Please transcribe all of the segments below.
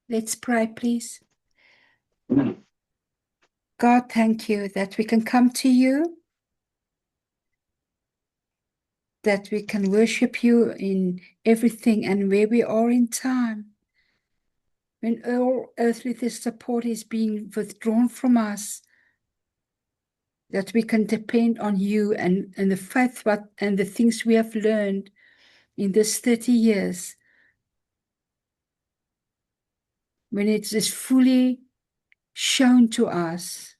Let's pray, please. God, thank you that we can come to you, that we can worship you in everything and where we are in time. When all earthly support is being withdrawn from us, that we can depend on you and the faith and the things we have learned in this 30 years. When it is fully shown to us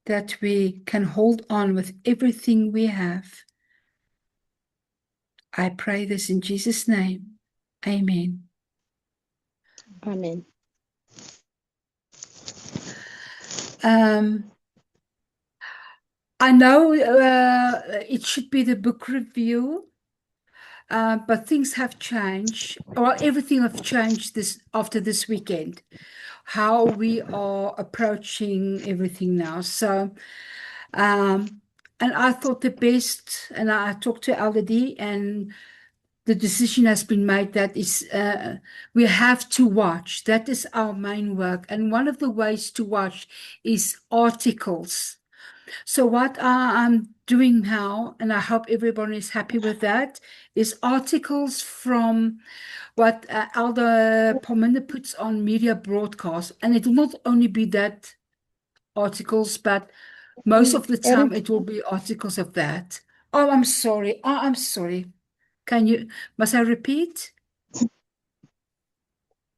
that we can hold on with everything we have. I pray this in Jesus' name. Amen. Amen. I know it should be the book review, but things have changed, or everything have changed after this weekend, how we are approaching everything now. So, and I thought the best, and I talked to Elder D, and the decision has been made that is we have to watch. That is our main work. And one of the ways to watch is articles. So what I'm doing now, and I hope everyone is happy with that, is articles from what Elder Pominda puts on media broadcast. And it will not only be that articles, but most of the time it will be articles of that. Oh, I'm sorry. Oh, I'm sorry. Must I repeat?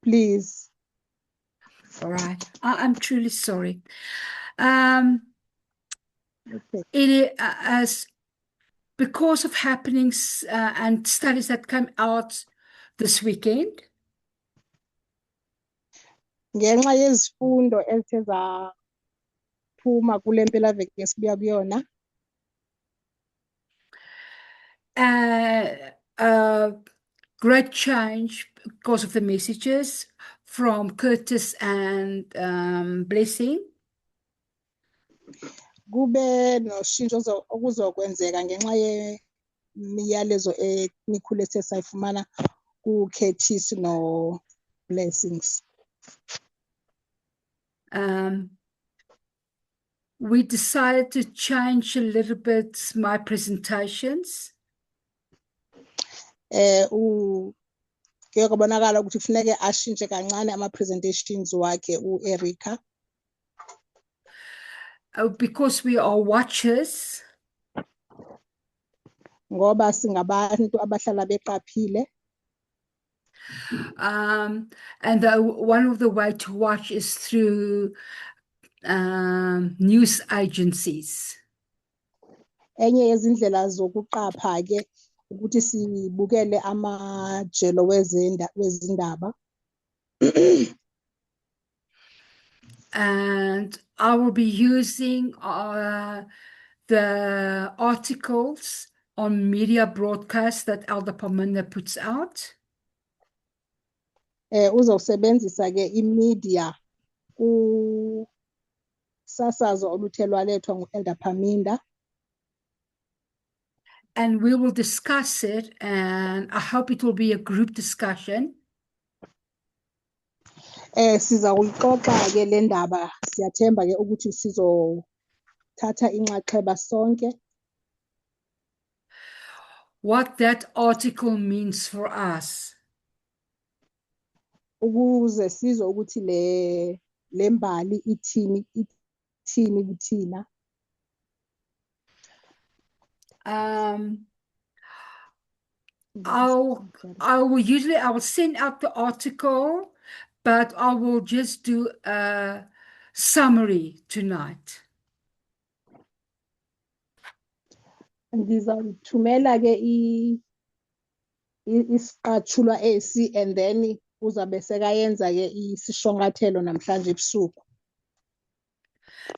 Please. All right. I'm truly sorry. Okay. It as because of happenings and studies that came out this weekend. Ngenxa yezifundo ezithe zaphuma kule mpelaveki esibuya kuyona. Great change because of the messages from Curtis and Blessing. Kube noshintsho okuzokwenzeka ngenxa yemiyalezo emikhulu ethe sayifumana ku-Curtis no-Blessings. We decided to change a little bit my presentations. Kuyabonakala ukuthi kufuneke ashintshe kancane ama-presentations wakhe u-Erica. Because we are watchers. Ngoba singabantu abahlala beqaphile. And one of the way to watch is through news agencies. Enye yezindlela zokuqapha ke ukuthi sibukele amajelo wezindaba. And I will be using the articles on media broadcast that Elder Pominda puts out. Uzosebenzisa ke imedia sasazo oluthelwa lethwa ngu-Elder Pominda. And we will discuss it, and I hope it will be a group discussion. Siza kuyixoxa ke le ndaba, siyathemba ke ukuthi sizothatha inxaxheba sonke. What that article means for us. Ukuze sizwe ukuthi le mbali ithini kuthina. I will send out the article, but I will just do a summary tonight. Ngizawuthumela ke isiqatshulwa esi, and then uzabe sekayenza ke isishwankathelo namhlanje ebusuku.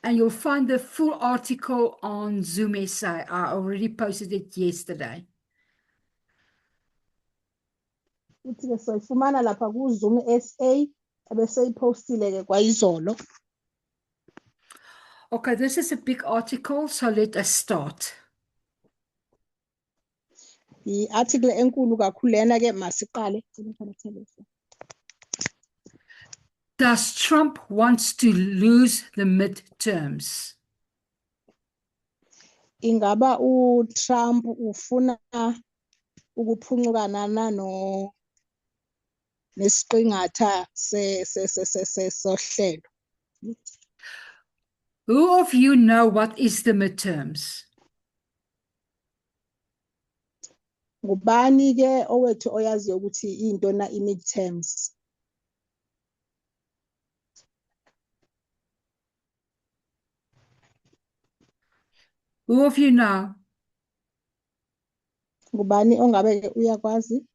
And you'll find the full article on Zoom SA. I already posted it yesterday. Uthi ke soyifumana lapha ku Zoom SA ebese ipostile ke kwayizolo. Okay, this is a big article, so let us start. I-article enkulu kakhulu lena ke masiqale. Does Trump wants to lose the midterms? Ingaba uTrump ufuna ukuphuncukana nesiqingatha sohlelo. Who of you know what is the midterms? Ngubani ke owethu oyaziyo ukuthi into na i-midterms? Who of you know? Ngubani ongabe uyakwazi?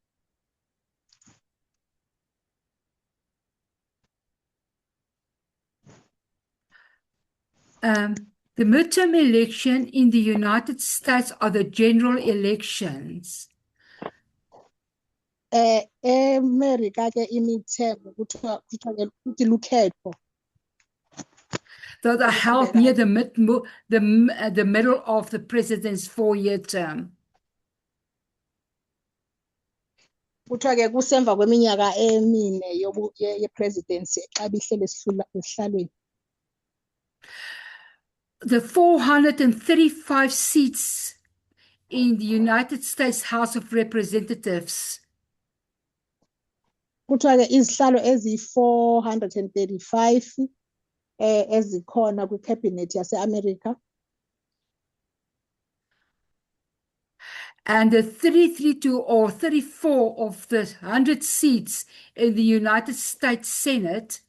The midterm election in the United States are the general elections. eMerika ke i-midterm kuthiwa ukuthi lukhetho. That are held near the middle of the president's 4-year term. Kuthiwa ke kusemva kweminyaka emine ye-presidency xa bihlele esihlalweni. The 435 seats in the United States House of Representatives Kuthiwa ke izihlalo eziyi-435 ezikhona kwi-cabinet yase-America. And the 332 or 34 of the 100 seats in the United States Senate.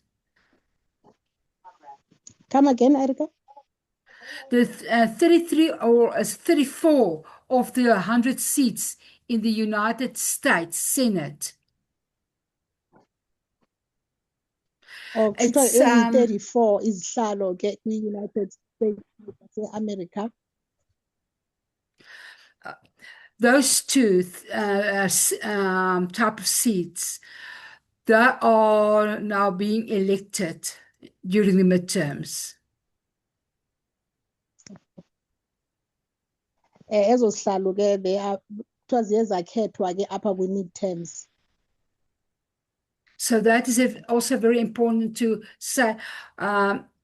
Come again, Erica? The 33 or 34 of the 100 seats in the United States Senate. It's 34 izihlalo ke kwi-United States America. Those two type of seats, they are now being elected during the midterms. Ezo zihlalo ke kuthiwa ziye zakhethwa ke apha kwi-midterms. So that is also very important to say,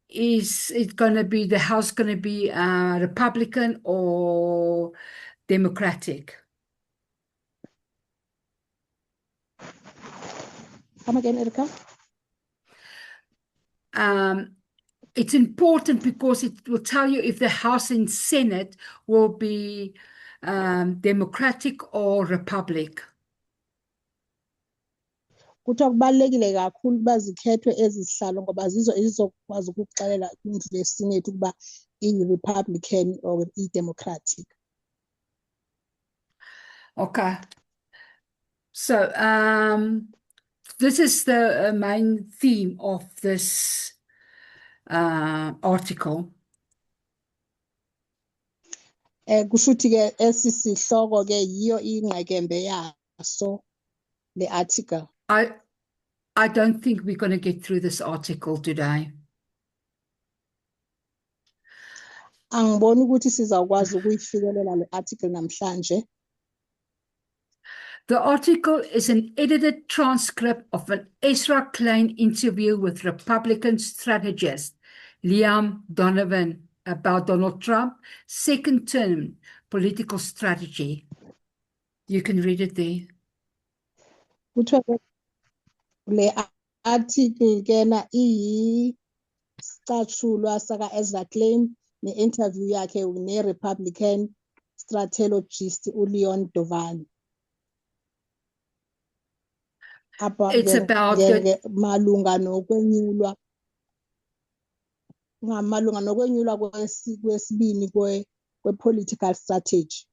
is it going to be, the House going to be Republican or Democratic? Come again, Erica? It's important because it will tell you if the House and Senate will be Democratic or Republic. Kuthiwa kubalulekile kakhulu uba zikhethwe ezi zihlalo ngoba zizo ezizokwazi ukuxelela indlu yeSenate ukuba iyi-Republican or i-Democratic. Okay. So this is the main theme of this article. Kusho ukuthi ke esi sihloko ke yiyo ingqekembe yaso le article. I don't think we're going to get through this article today. Angiboni ukuthi sizawukwazi ukuyifikelela le article namhlanje. The article is an edited transcript of an Ezra Klein interview with Republican strategist Liam Donovan about Donald Trump's second-term political strategy. You can read it there. Kuthiwa le article kena iyisicatshulwa saka Ezra Klein ne-interview yakhe ne-Republican strategist uLeon Donovan. It's about malunga nokwenyulwa kwesibini kwe-political strategy.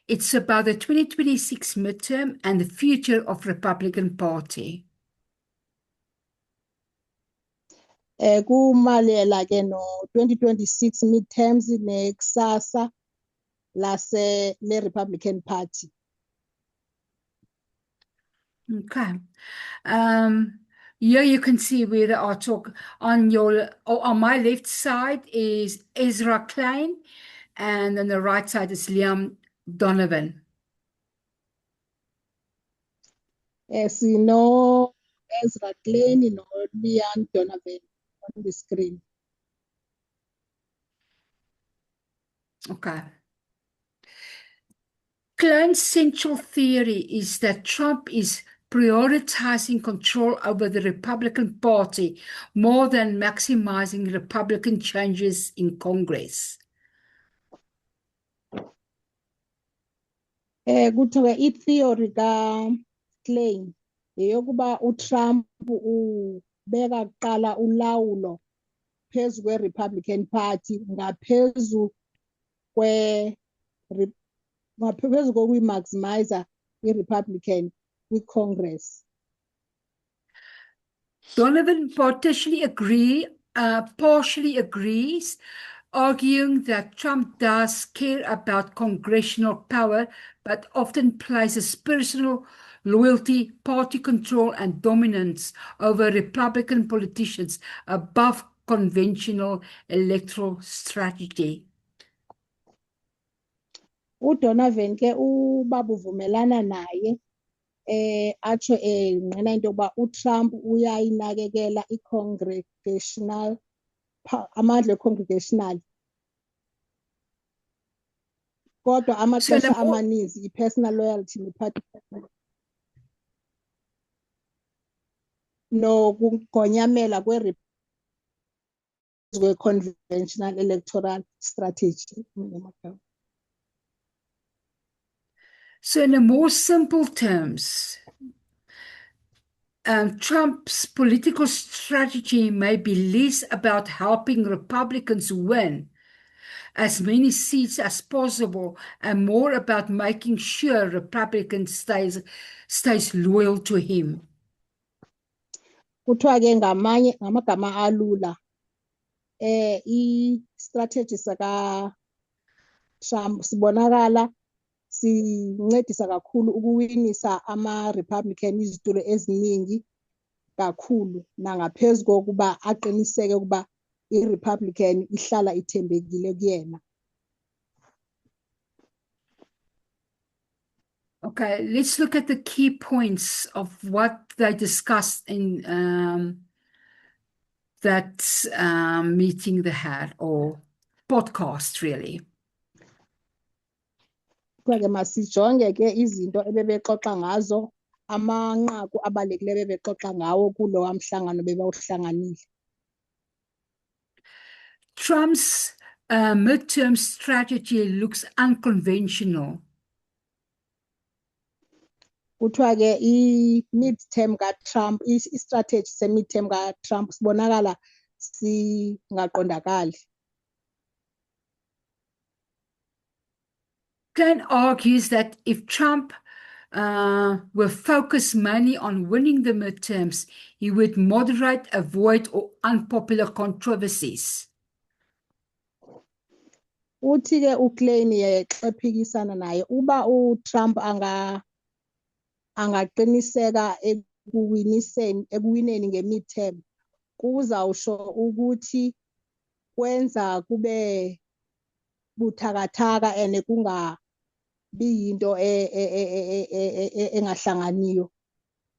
It's about the 2026 midterm and the future of Republican Party. Kumalela ke no 2026 midterms nekusasa le Republican Party. Okay. Here you can see where the article on my left side is Ezra Klein, and on the right side is Liam Donovan. Sino Ezra Klein Leon Donovan on the screen. Okay. Klein's central theory is that Trump is prioritizing control over the Republican Party more than maximizing Republican changes in Congress. Kuthiwa i-theory ka-Klein eyokuba uTrump ubeka kuqala ulawulo phezu kwe-Republican Party ngaphezu kokuyi-maximizer i-Republican kwi-Congress. Donovan partially agrees, arguing that Trump does care about congressional power, but often places personal loyalty, party control, and dominance over Republican politicians above conventional electoral strategy. uDonovan ke ubabuvumelana naye atsho ngqina into yokuba uTrump uyayinakekela i-congregational amandla e-congregational kodwa amaxesha amaninzi i-personal loyalty ne-party nokugonyamela kwe-conventional electoral strategy. So in a more simple terms, Trump's political strategy may be less about helping Republicans win as many seats as possible and more about making sure Republicans stays loyal to him. Kuthiwa ke ngamagama alula i-strategy saka-Trump sibonakala sincedisa kakhulu ukuwinisa ama-Republican izitulo eziningi kakhulu nangaphezu kokuba aqiniseke ukuba i-Republican ihlala ithembekile kuyena. Okay, let's look at the key points of what they discussed in that meeting they had, or podcast, really. Ke masijonge ke izinto ebebexoxa ngazo amanqaku abalulekileyo bebexoxa ngawo kulo mhlangano bebawuhlanganile. Trump's midterm strategy looks unconventional. Kuthiwa ke i-midterm ka-Trump, i-strategy se-midterm ka-Trump sibonakala singaqondakali. Klein argues that if Trump were focused mainly on winning the midterms, he would moderate, avoid, or unpopular controversies. Uthi ke uClein yeqephikisana naye uba uTrump angaqiniseka ekuwineni nge-midterm kuzawusho ukuthi kwenza kube buthakathaka and kungabi yinto engahlanganiyo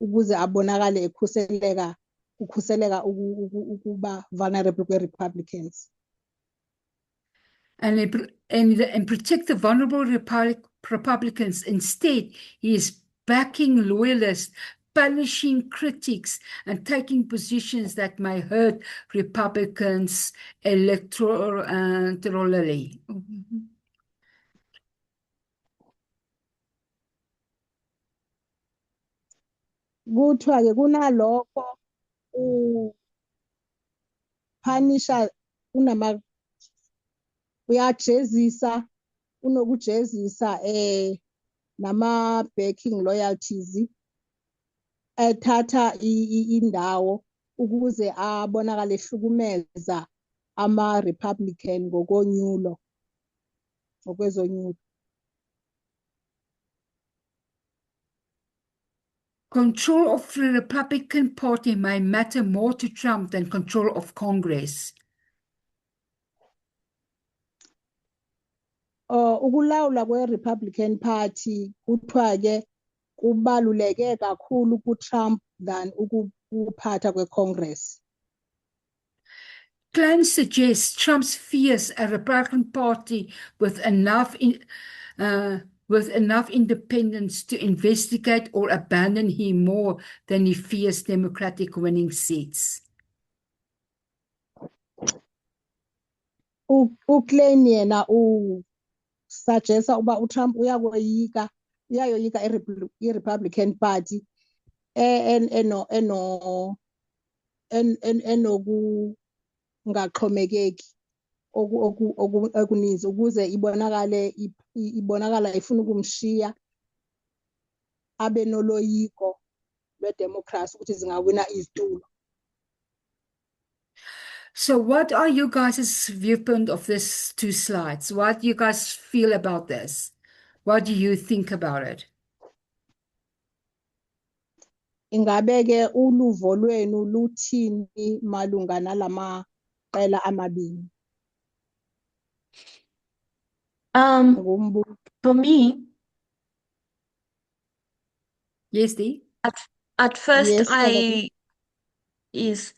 ukuze abonakale ukhuseleka ukuba vulnerable kwe-Republicans. And protect the vulnerable Republicans. Instead, he is backing loyalists, punishing critics, and taking positions that may hurt Republicans electorally. Kuthiwa ke kunalokho upanisha uyajezisa unokujezisa nama-backing loyalties ethatha indawo ukuze abonakale ehlukumeza ama-Republican ngokwezonyulo. Control of the Republican Party may matter more to Trump than control of Congress. Ukulawula kwe-Republican Party kuthiwa ke kubaluleke kakhulu kuTrump than ukuphatha kwe-Congress. Klein suggests Trump's fears a Republican Party with enough independence to investigate or abandon him more than he fears Democratic winning seats. uClain yena usuggesta uba uTrump uyayoyika i-Republican Party enokungaxhomekeki okuninzi ukuze ibonakala ifuna ukumshiya abe noloyiko lwe-Democrats ukuthi zingawina izitulo. So what are you guys' viewpoint of these two slides? What do you guys feel about this? What do you think about it? Ingabe ke uluvo lwenu luthini malunga nalamaqela amabini? For me, Yes, Dee? at first Yes,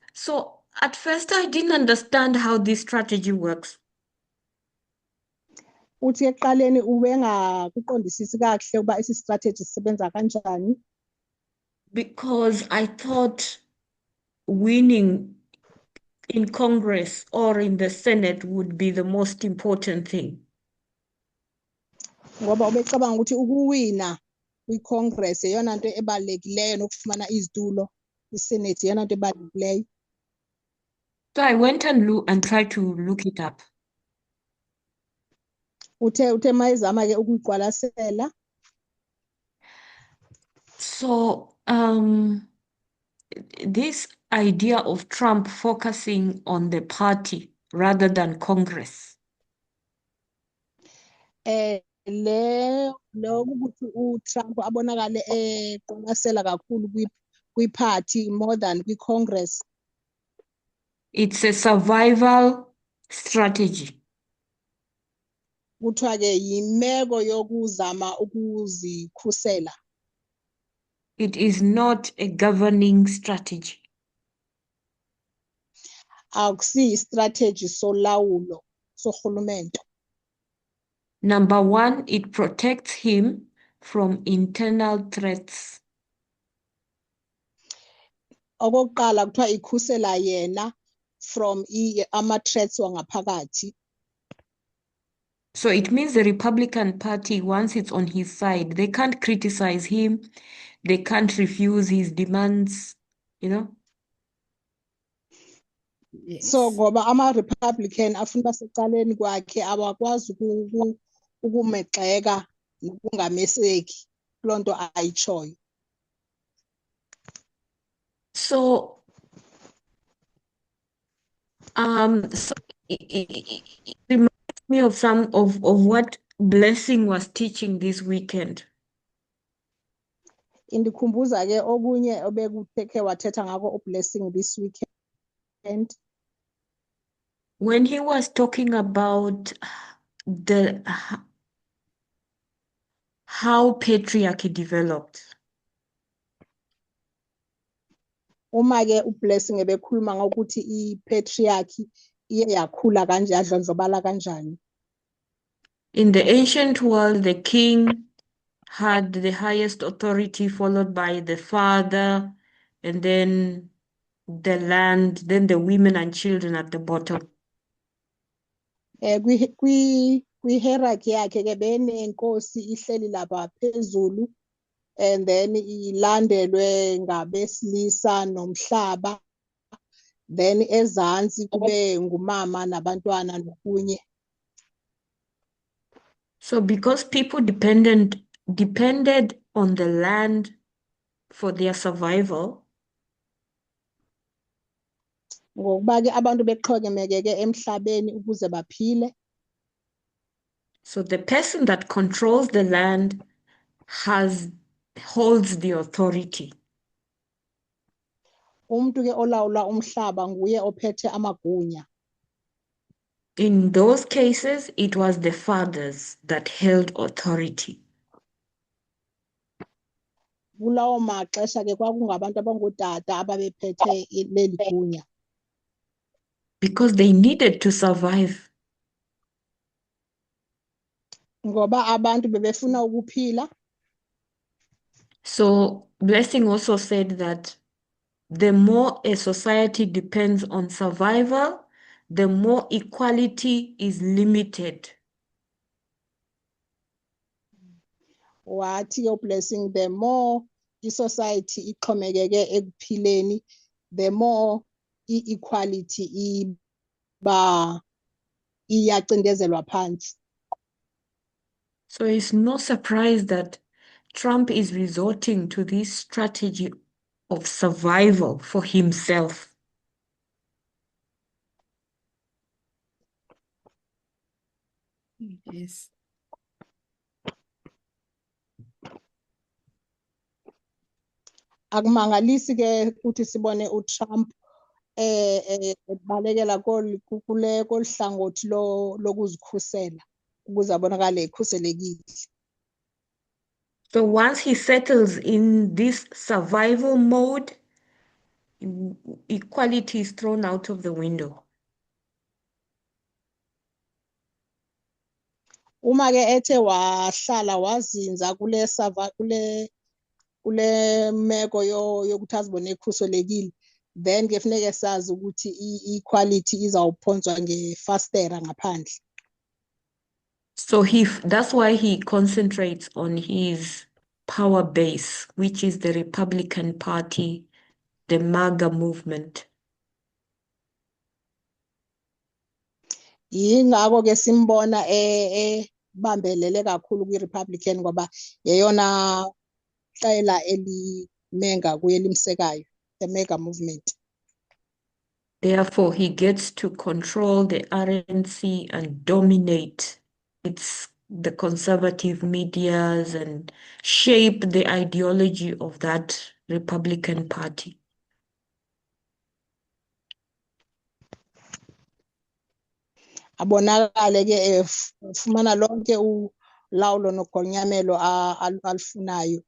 at first I didn't understand how this strategy works. uthi ekuqaleni ubengakuqondisisi kahle uba isi strategy sisebenza kanjani. Because I thought winning in Congress or in the Senate would be the most important thing. Ngoba ubecabanga ukuthi ukuwina kwi-Congress eyona nto ebalulekileyo nokufumana izitulo kwi-Senate eyona nto ebalulekileyo. So I went and tried to look it up. Uthe mayizama ke ukuyiqwalasela. So this idea of Trump focusing on the party rather than Congress. Le ukuthi uTrump abonakale eqwalasela kakhulu kwi-party more than kwi-Congress. It's a survival strategy. Kuthiwa ke yimeko yokuzama ukuzikhusela. It is not a governing strategy. Akusi strategy solawulo sorhulumente. Number one, it protects him from internal threats. Okokuqala kuthiwa ikhusela yena from ama-threats wangaphakathi. So it means the Republican Party, once it's on his side, they can't criticize him, they can't refuse his demands, you know? Yes. So ngoba ama-Republican afuna basecaleni kwakhe abakwazi ukumegxeka nokungameseki kuloo nto ayitshoyo. So, it reminds me of some of what Blessing was teaching this weekend. Indikhumbuza ke okunye obekuthe wathetha ngako uBlessing this weekend. When he was talking about how patriarchy developed. Uma ke uBlessing ebekhuluma ngokuthi i-patriarchy iye yakhula kanje yadlondlobala kanjani. In the ancient world, the king had the highest authority, followed by the father, and then the land, then the women and children at the bottom. Kwi-hierarchy yakhe ke benenkosi ihleli lapha phezulu, and then ilandelwe ngabesilisa nomhlaba, then ezantsi kube ngumama nabantwana nokunye. So because people depended on the land for their survival, Ngokuba ke abantu bexhomekeke emhlabeni ukuze baphile. so the person that controls the land holds the authority. Umuntu ke olawula umhlaba nguye ophethe amagunya. In those cases, it was the fathers that held authority. kulawo maxesha ke kwakungabantu abangootata ababephethe leli gunya because they needed to survive. ngoba abantu bebefuna ukuphila. So Blessing also said that the more a society depends on survival, the more equality is limited. Wathi ke Blessing, the more i-society ixhomekeke ekuphileni, the more i-equality iyacindezelwa phansi. So it's no surprise that Trump is resorting to this strategy of survival for himself. Yes. Akumangalisi ke ukuthi sibone uTrump ebalekela kule kolihlangothi lokuzikhusela ukuze abonakale ekhuselekile. So once he settles in this survival mode, equality is thrown out of the window. Uma ke ethe wahlala wazinza kule meko yokuthi azibone ekhuselekile, then ke funeke sazi ukuthi i-equality izawuphonswa ngefastera ngaphandle. So that's why he concentrates on his power base, which is the Republican Party, the MAGA movement. Yingakho ke simbona bambelele kakhulu kwi-Republican ngoba yeyona qela elimenga kuye elimsekayo, the MAGA movement. Therefore, he gets to control the RNC and dominate the conservative medias and shape the ideology of that Republican Party. Abonakale ke efumana lonke ulawulo nogonyamelo alifunayo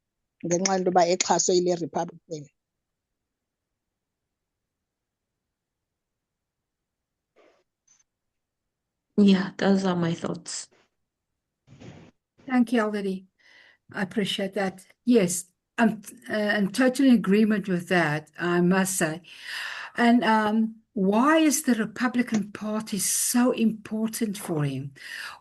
ngenxa yento yoba exhaswe yile Republican. Yeah, those are my thoughts. Thank you, Elodie. I appreciate that. Yes, I'm in total agreement with that, I must say. And why is the Republican Party so important for him?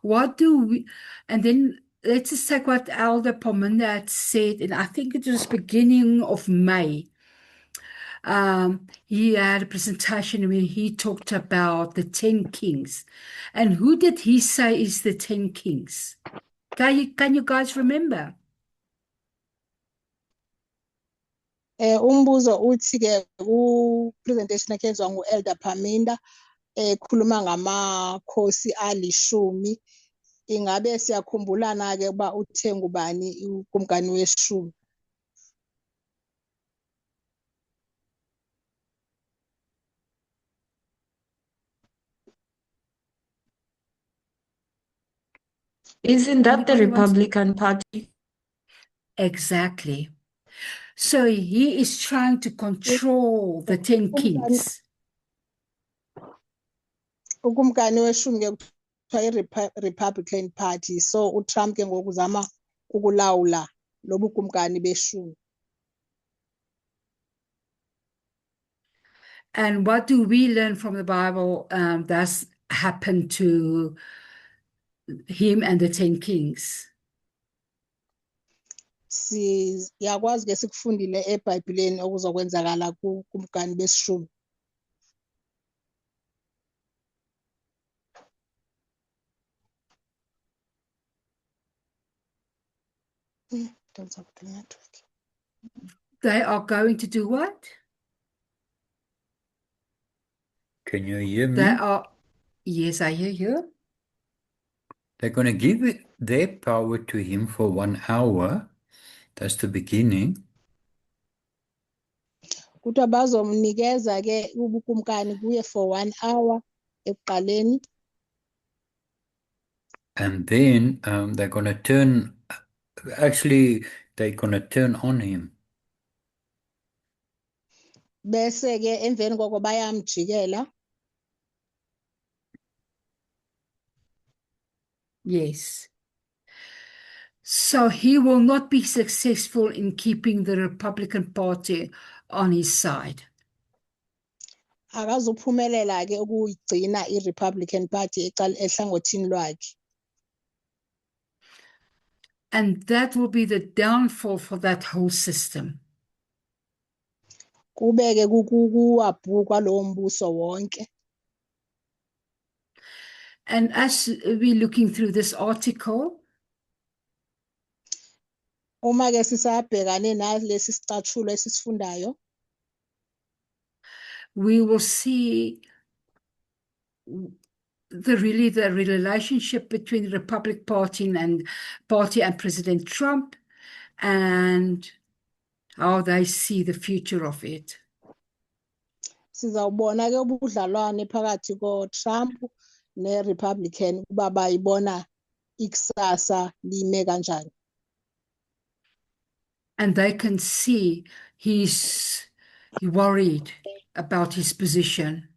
And then let's just take what Elder Pominda had said, and I think it was beginning of May. He had a presentation where he talked about the 10 kings. And who did he say is the 10 kings? Can you guys remember? Umbuzo uthi ke ku-presentation yakhe yenziwa ngu-Elder Paminda ekhuluma ngamakhosi alishumi. Ingabe siyakhumbulana ke uba uthe ngubani ukumkani weshumi? Isn't that the Anybody wants- Republican Party? Exactly. So he is trying to control the 10 kings. Ukumkani weshumi ke kuthiwa i-Republican Party, so uTrump ke ngoku uzama ukulawula lobu kumkani beshumi. And what do we learn from the Bible that's happened to him and the 10 kings? Siyakwazi ke sikufundile eBhayibhelini okuzokwenzakala kumkani besishumi. They are going to do what? Can you hear me? They are, yes, I hear you. They're going to give their power to him for 1 hour. That's the beginning. Kuthiwa bazomnikeza ke ubukumkani kuye for 1 hour ekuqaleni. And then they're going to turn on him. bese ke emveni koko bayamjikela. Yes. So he will not be successful in keeping the Republican Party on his side. Akazuphumelela ke ukuyigcina i-Republican Party ehlangothini lwakhe. And that will be the downfall for that whole system. Kube ke kuwabhukwa lo mbuso wonke. And as we're looking through this article, Uma ke sisabhekane nalesi sicathulo esisifundayo, we will see the relationship between the Republican Party and President Trump, and how they see the future of it. sizawubona ke ubudlalwane phakathi ko-Trump ne-Republican kuba bayibona ikusasa lime kanjani. And they can see he's worried about his position.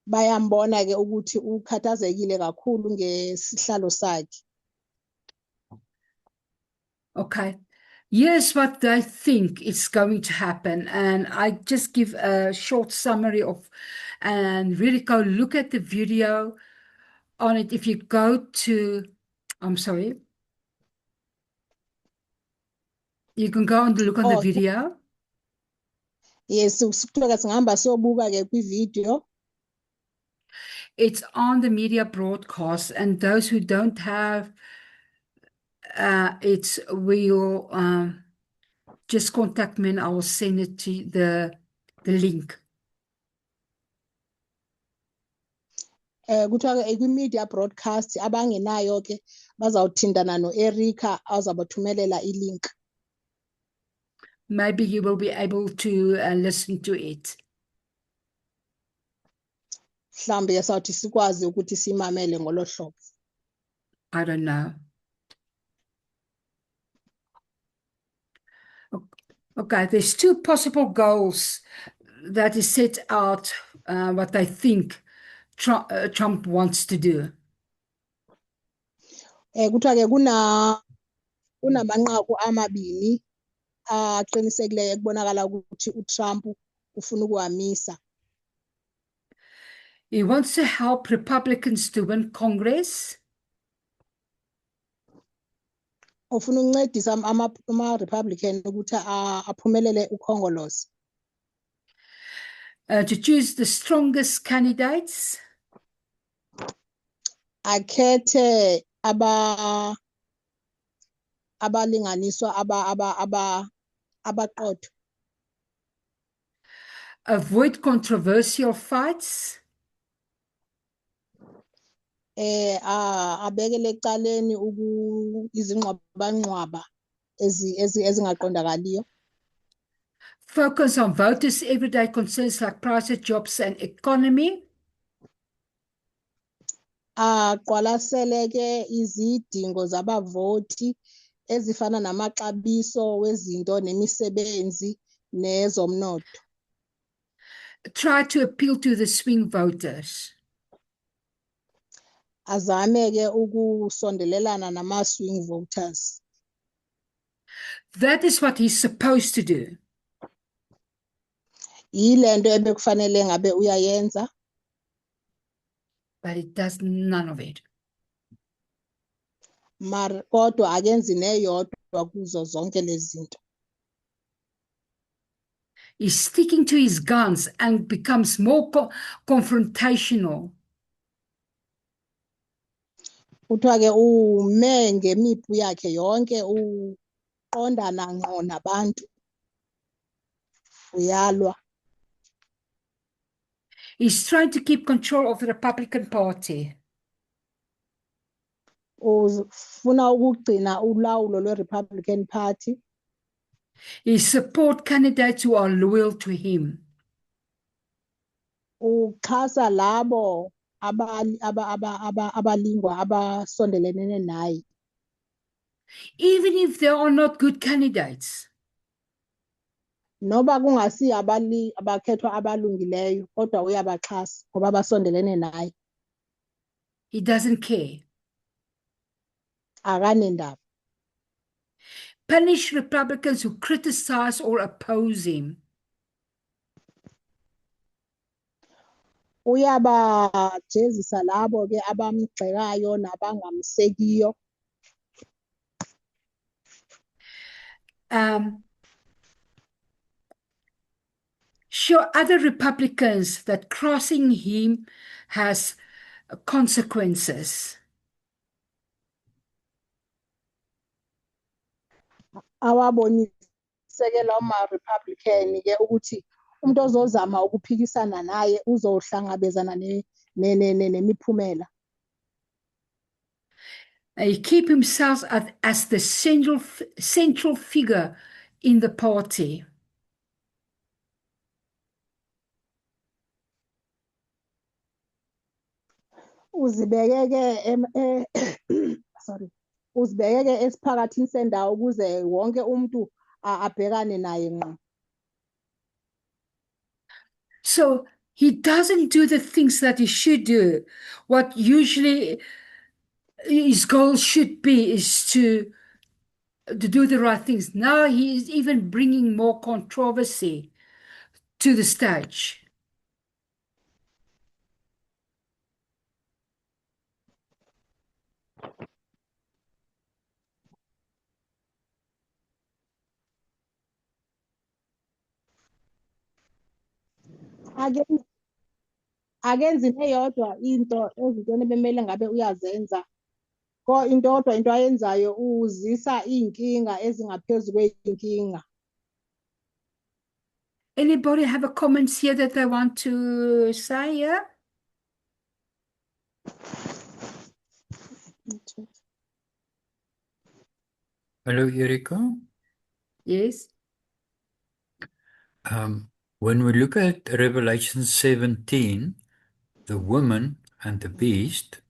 Bayambona ke ukuthi ukhathazekile kakhulu ngesihlalo sakhe. Okay, here's what they think is going to happen. And I just give a short summary of, and really go look at the video on it. If you go to, I'm sorry, you can go and look on the Oh, video. Yes, sikutoka singahamba siyobuka ke kwi-video. It's on the media broadcast, and those who don't have it will just contact me and I will send it to the link. Kuthiwa ke kwi-media broadcast abangenayo ke bazawuthintana no-Erica azabathumelela i-link. Maybe you will be able to listen to it. Mhlambe ke sawuthi sikwazi ukuthi simamele ngolo hlobo. I don't know. Okay, there's two possible goals that is set out, what they think Trump wants to do. Kuthiwa ke kunamanqaku amabini aqinisekileyo ekubonakala ukuthi uTrump ufuna ukuwamisa. He wants to help Republicans to win Congress. Ufuna ukuncedisa ama-Republican ukuthi aphumelele ukhongolose. To choose the strongest candidates. Akhethe abalinganiswa abaqotho. Avoid controversial fights. Abekele ecaleni izingxwabanqwaba ezingaqondakaliyo. Focus on voters' everyday concerns like prices, jobs, and economy. Aqwalasele ke izidingo zabavoti ezifana namaxabiso wezinto nemisebenzi nezomnotho. Try to appeal to the swing voters. Azame ke ukusondelelana nama-swing voters. That is what he's supposed to do. Yile nto ebekufanele ngabe uyayenza. But it does none of it. Kodwa akenzi neyodwa kuzo zonke lezi zinto. He's sticking to his guns and becomes more confrontational. Kuthiwa ke ume ngemipu yakhe yonke uqondana ngqo nabantu. Uyalwa. He's trying to keep control of the Republican Party. Ufuna ukugcina ulawulo lwe-Republican Party. He support candidates who are loyal to him. Uxhasa labo abalingwa abasondelene naye. Even if they are not good candidates. noba kungasi abakhethwa abalungileyo kodwa uyabaxhasa ngoba basondelene naye, He doesn't care. akanendaba. Punish Republicans who criticize or oppose him. Uyabajezisa labo ke abamgxekayo nabangamsekiyo. Show other Republicans that crossing him has consequences. Awabonise-ke lawo ma-Republican ke ukuthi umuntu ozozama ukuphikisana naye uzohlangabezana nemiphumela. He keep himself as the central figure in the party. Uzibeke-ke sorry, uzibeke-ke esiphakathini sendawo ukuze wonke umuntu abhekane naye ngqo. So he doesn't do the things that he should do. What usually his goal should be is to do the right things. Now he is even bringing more controversy to the stage. Akenzi neyodwa into ezintweni bemele ngabe uyazenza. Into ayenzayo uzisa iy'nkinga ezingaphezu kwey'nkinga. Anybody have a comments here that they want to say here? Hello, Erika. Yes. When we look at Revelation 17, the woman and the beast,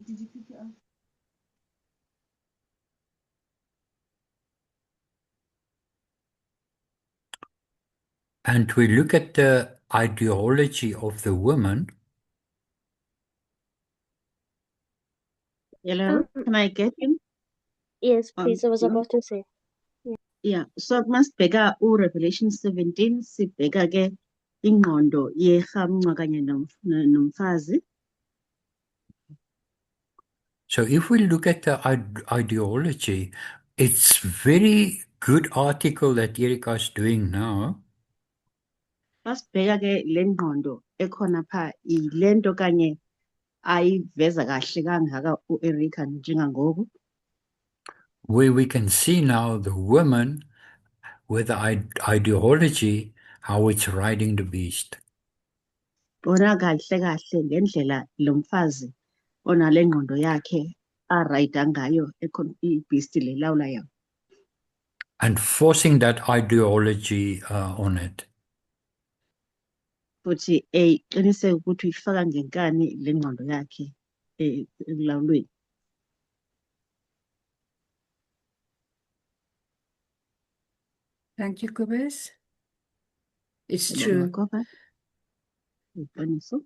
and we look at the ideology of the woman. Hello, can I get him? Yes, please. I was No. about to say. Yeah, so masibheka uRevelation 17 sibheka ke ingqondo yehamnqa kanye nomfazi. So if we look at the ideology, it's very good article that Erika is doing now. Masibheka ke le ngqondo ekhona pha ilento kanye ayiveza kahle kangaka uErika njengangoku. Where we can see now the woman with the ideology, how it's riding the beast. Bona kahle kahle ngendlela lo mfazi onale ngqondo yakhe arayida ngayo ibeast lelawulayo. And forcing that ideology on it. Futhi eqiniseka ukuthi uyifaka ngenkani le ngqondo yakhe ekulawulweni. Thank you, Kobus. It's Yebo, true. Makopa. Iqiniso.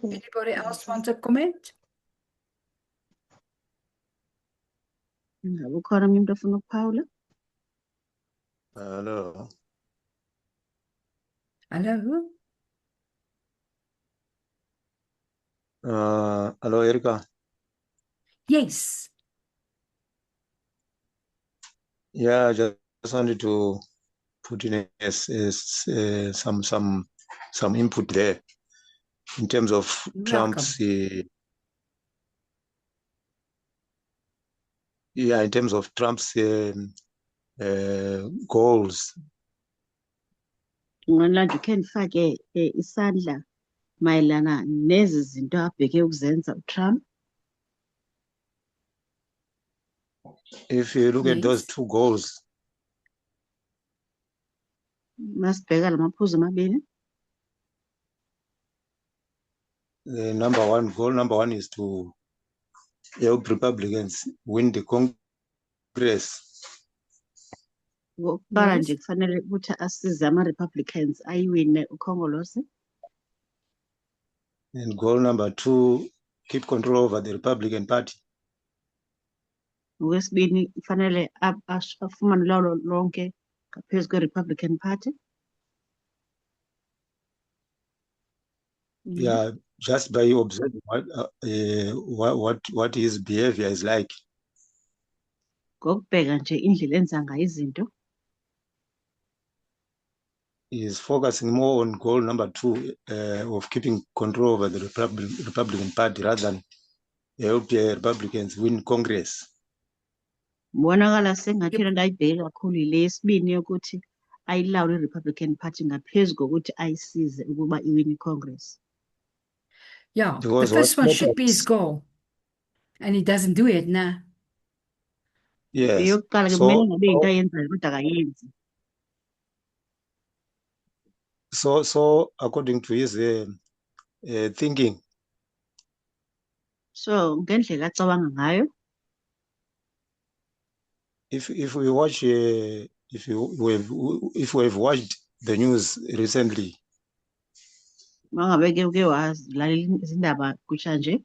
Anybody else want a comment? Ngabe ukhona umuntu ofuna ukuphawula? Hello. Hello? Hello, Erika. Yes. Yeah, I just wanted to put in some input there in terms of Welcome. Trump's in terms of Trump's goals. Ngilandla ukhe ndifake isandla mayelana nezi zinto abheke ukuzenza uTrump. If you look at those Yes. two goals, Masibheka lamaphuzu amabili. the goal number one is to help Republicans win the Congress. Okokuqala nje Yes. kufanele ukuthi asize ama-Republicans ayiwine ukhongolose. And goal number 2, keep control over the Republican Party. Okwesibini kufanele afumane ulawulo lonke ngaphezu kwe-Republican Party. Yeah, just by observing what his behavior is like. Ngokubheka nje indlela enza ngayo izinto. He is focusing more on goal number 2 of keeping control over the Republican Party rather than help Republicans win Congress. Kubonakala sengathi lento ayibheke kakhulu ile yesibini yokuthi ayilawule i-Republican Party ngaphezu kokuthi ayisize ukuba iwine i-Congress. Yeah, the Because first what one should be his happens- goal. And he doesn't do it now. Yes. Eyokuqala ke So, kumele ngabe into ayenzayo kodwa akayenzi. so according to his thinking, So ngendlela acabanga ngayo, if we watch if we have watched the news recently, mangabe ke uke wazilalela izindaba kushanje,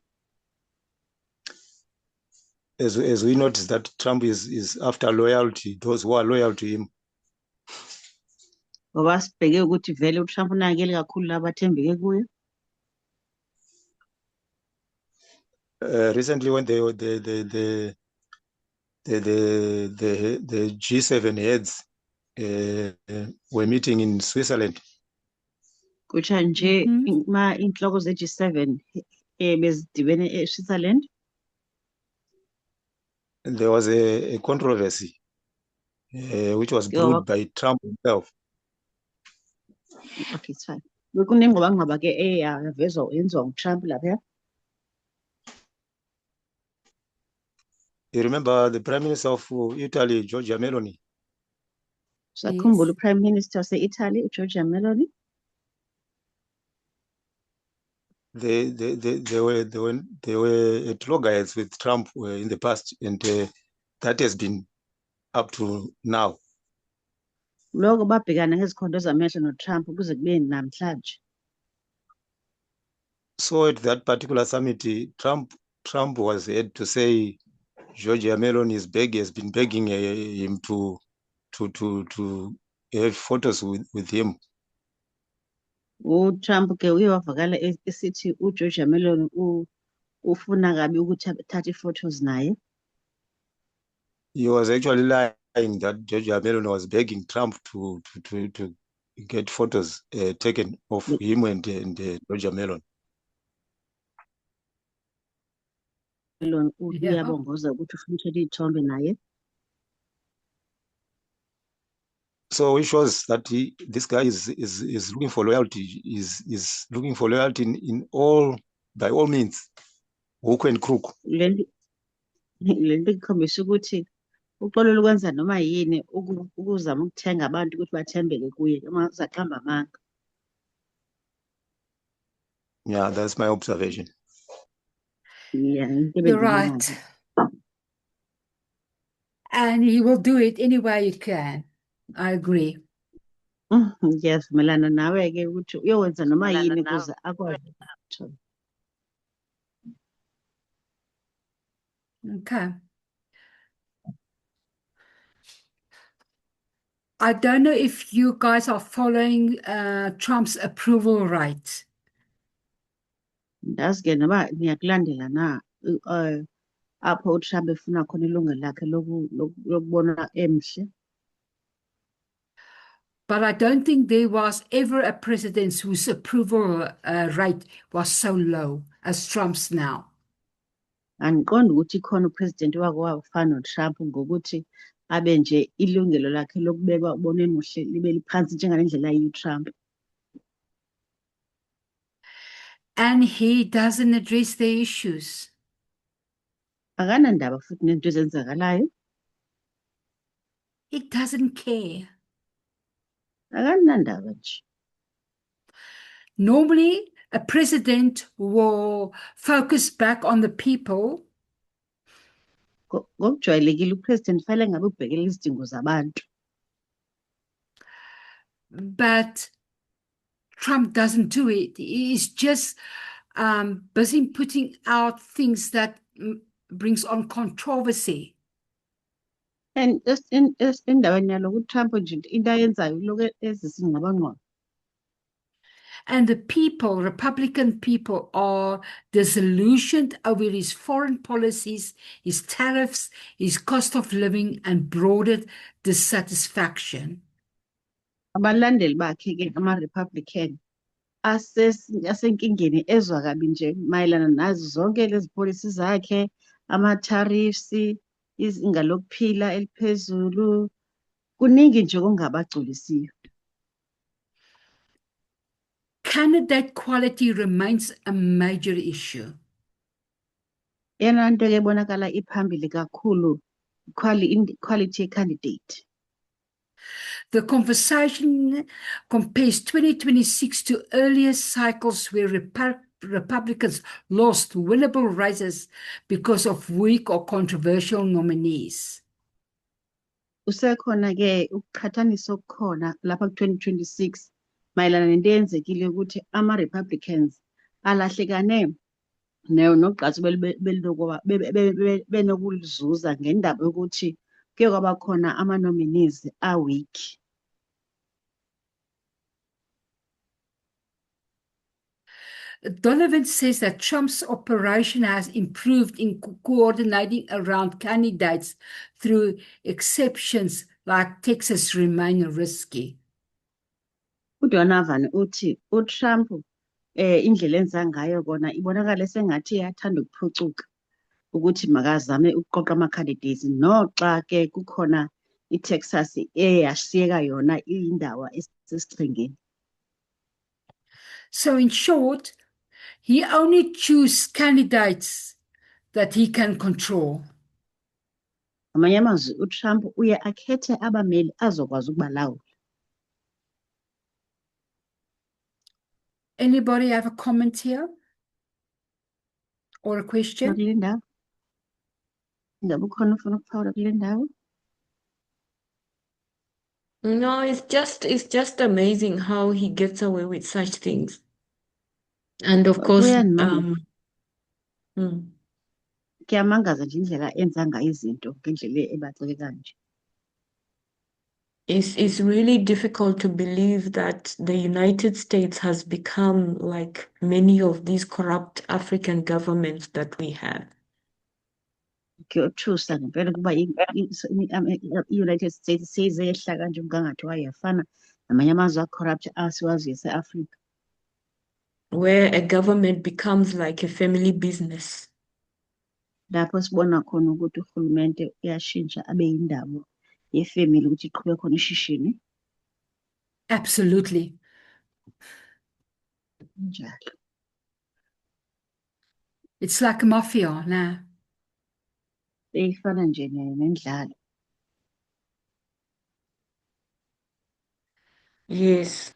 as we notice that Trump is after loyalty, those who are loyal to him. ngoba sibheke ukuthi vele uTrump unakekele kakhulu labo athembeke kuye. Recently, when the G7 heads were meeting in Switzerland, Kushanje Mhm. inhloko ze-G7 bezidibene eSwitzerland, there was a controversy which was Yo. brewed by Trump himself. okay, it's fine. Kunengxabangxaba ke yavezwa yenziwa nguTrump lapha. You remember the Prime Minister of Italy, Giorgia Meloni? Sakhumbula Yes. uPrime Minister wase-Italy uGiorgia Meloni. They were at loggerheads with Trump in the past, and that has been up to now. Lokho babhekana ngezikhondo zamehlo noTrump kuze kube namhlanje. So at that particular summit, Trump was had to say Giorgia Meloni has been begging him to have photos with him. UTrump ke uye wavakala esithi uGiorgia Meloni ufuna kabi ukuthi athathe photos naye. He was actually lying that Giorgia Meloni was begging Trump to get photos taken of him and Giorgia Meloni. Meloni Yeah. uyabongoza ukuthi ufuna ukuthatha iy'thombe naye. So it shows that this guy is looking for loyalty. Is looking for loyalty in all, by all means, hook and crook. Lento ikhombisa ukuthi uxolele ukwenza noma yini ukuzama ukuthenga abantu ukuthi bathembeke kuye uma uzaqamba amanga. Yeah, that's my observation. Yeah, into You're ebengiyibona right. nje. And he will do it any way he can. I agree. Ngiyavumelana nawe ke ukuthi uyowenza noma yini ukuze akwazi ukuthola. Okay. I don't know if you guys are following Trump's approval rate. Ndazi ke noma niyakulandela na apho uTrump efuna khona ilungelo lakhe lokubona emhle. But I don't think there was ever a president whose approval rate was so low as Trump's now. Angiqondi ukuthi khona upresident wafana noTrump ngokuthi abe nje ilungelo lakhe lokubekwa uboneni muhle libe liphansi njengalendlela uTrump. And he doesn't address the issues. Akanandaba futhi nezinto ezenzakalayo. He doesn't care. Akanandaba nje. Normally, a president will focus back on the people Ngokujwayelekile upresident fanele ngabe ubhekela izidingo zabantu. but Trump doesn't do it. He's just busy putting out things that brings on controversy. And endaweni yalo uTrump nje into ayenzayo lokhu ezisingqabangqondo. And the people, Republican people, are disillusioned over his foreign policies, his tariffs, his cost of living, and broader dissatisfaction. Abalandeli bakhe ke ama-Republican asenkingeni ezwa kabi nje mayelana nazo zonke lezi policy zakhe, ama-tariffs, izinga lokuphila eliphezulu, kuningi nje okungabagculisiyo. Candidate quality remains a major issue. Yena nto ke ebonakala iphambili kakhulu quality candidate. The conversation compares 2026 to earlier cycles where Republicans lost winnable races because of weak or controversial nominees. Usekhona ke ukuqhathanisa okukhona lapha ku-2026 mayelana nento eyenzekile ukuthi ama-Republicans alahlekane nogqatso benokulizuza ngendaba yokuthi kuye kwaba khona ama-nominees are-weak. Donovan says that Trump's operation has improved in coordinating around candidates through exceptions like Texas remain risky. uDonovan uthi uTrump indlela enza ngayo kona ibonakala sengathi iyathanda ukuphucuka ukuthi makazame ukuqoqa ama-candidates noxa ke kukhona iTexas eyashiyeka yona iyindawo esesichengeni. So in short, he only chooses candidates that he can control. Ngamanye amazwi uTrump uye akhethe abameli azokwazi ukubalawula. Anybody have a comment here? Or a question? Kule ndawo ngabe ukhona ufuna ukuphawula kule ndawo? No, it's just amazing how he gets away with such things. And of course, Kuyamangaza nje indlela enza ngayo izinto ngendlela ebaceke kanje. it's really difficult to believe that the United States has become like many of these corrupt African governments that we have. Kuyothusa ngempela kuba i-United States seyizehla kanje umgangatho wayo yafana namanye amazwe a-corrupt asiwaziyo ese-Afrika. Where a government becomes like a family business. Lapho sibona khona ukuthi urhulumente uyashintsha abe yindawo yefamily ukuthi iqhube khona ishishini. Absolutely. Njalo. It's like a mafia now. Eyifana nje nendlalo. Yes.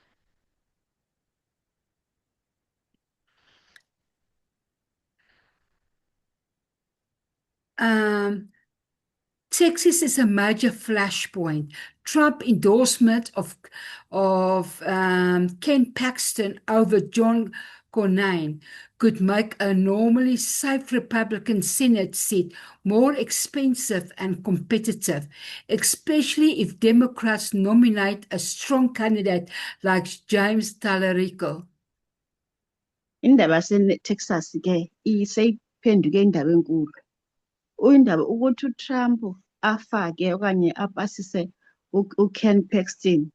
Texas is a major flashpoint. Trump endorsement of Ken Paxton over John Cornyn could make a normally safe Republican Senate seat more expensive and competitive, especially if Democrats nominate a strong candidate like James Talarico. Indaba yase-Texas ke iseyiphenduke indaba enkulu. Uyindaba ukuthi uTrump afake okanye apasise uKen Paxton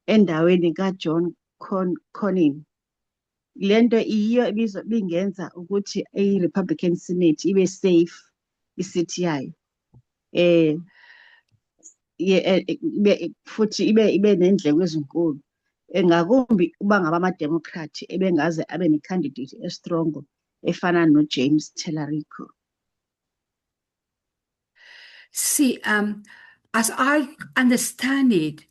endaweni kaJohn Cornyn. Lento iyo bingenza ukuthi i-Republican Senate ibe safe isithi yayo. Futhi ibe nendleko ezinkulu. Ngakumbi uba ngaba ama-Democrat ebengaze abe ne-candidate estrongo efana noJames Talarico. See, as I understand it,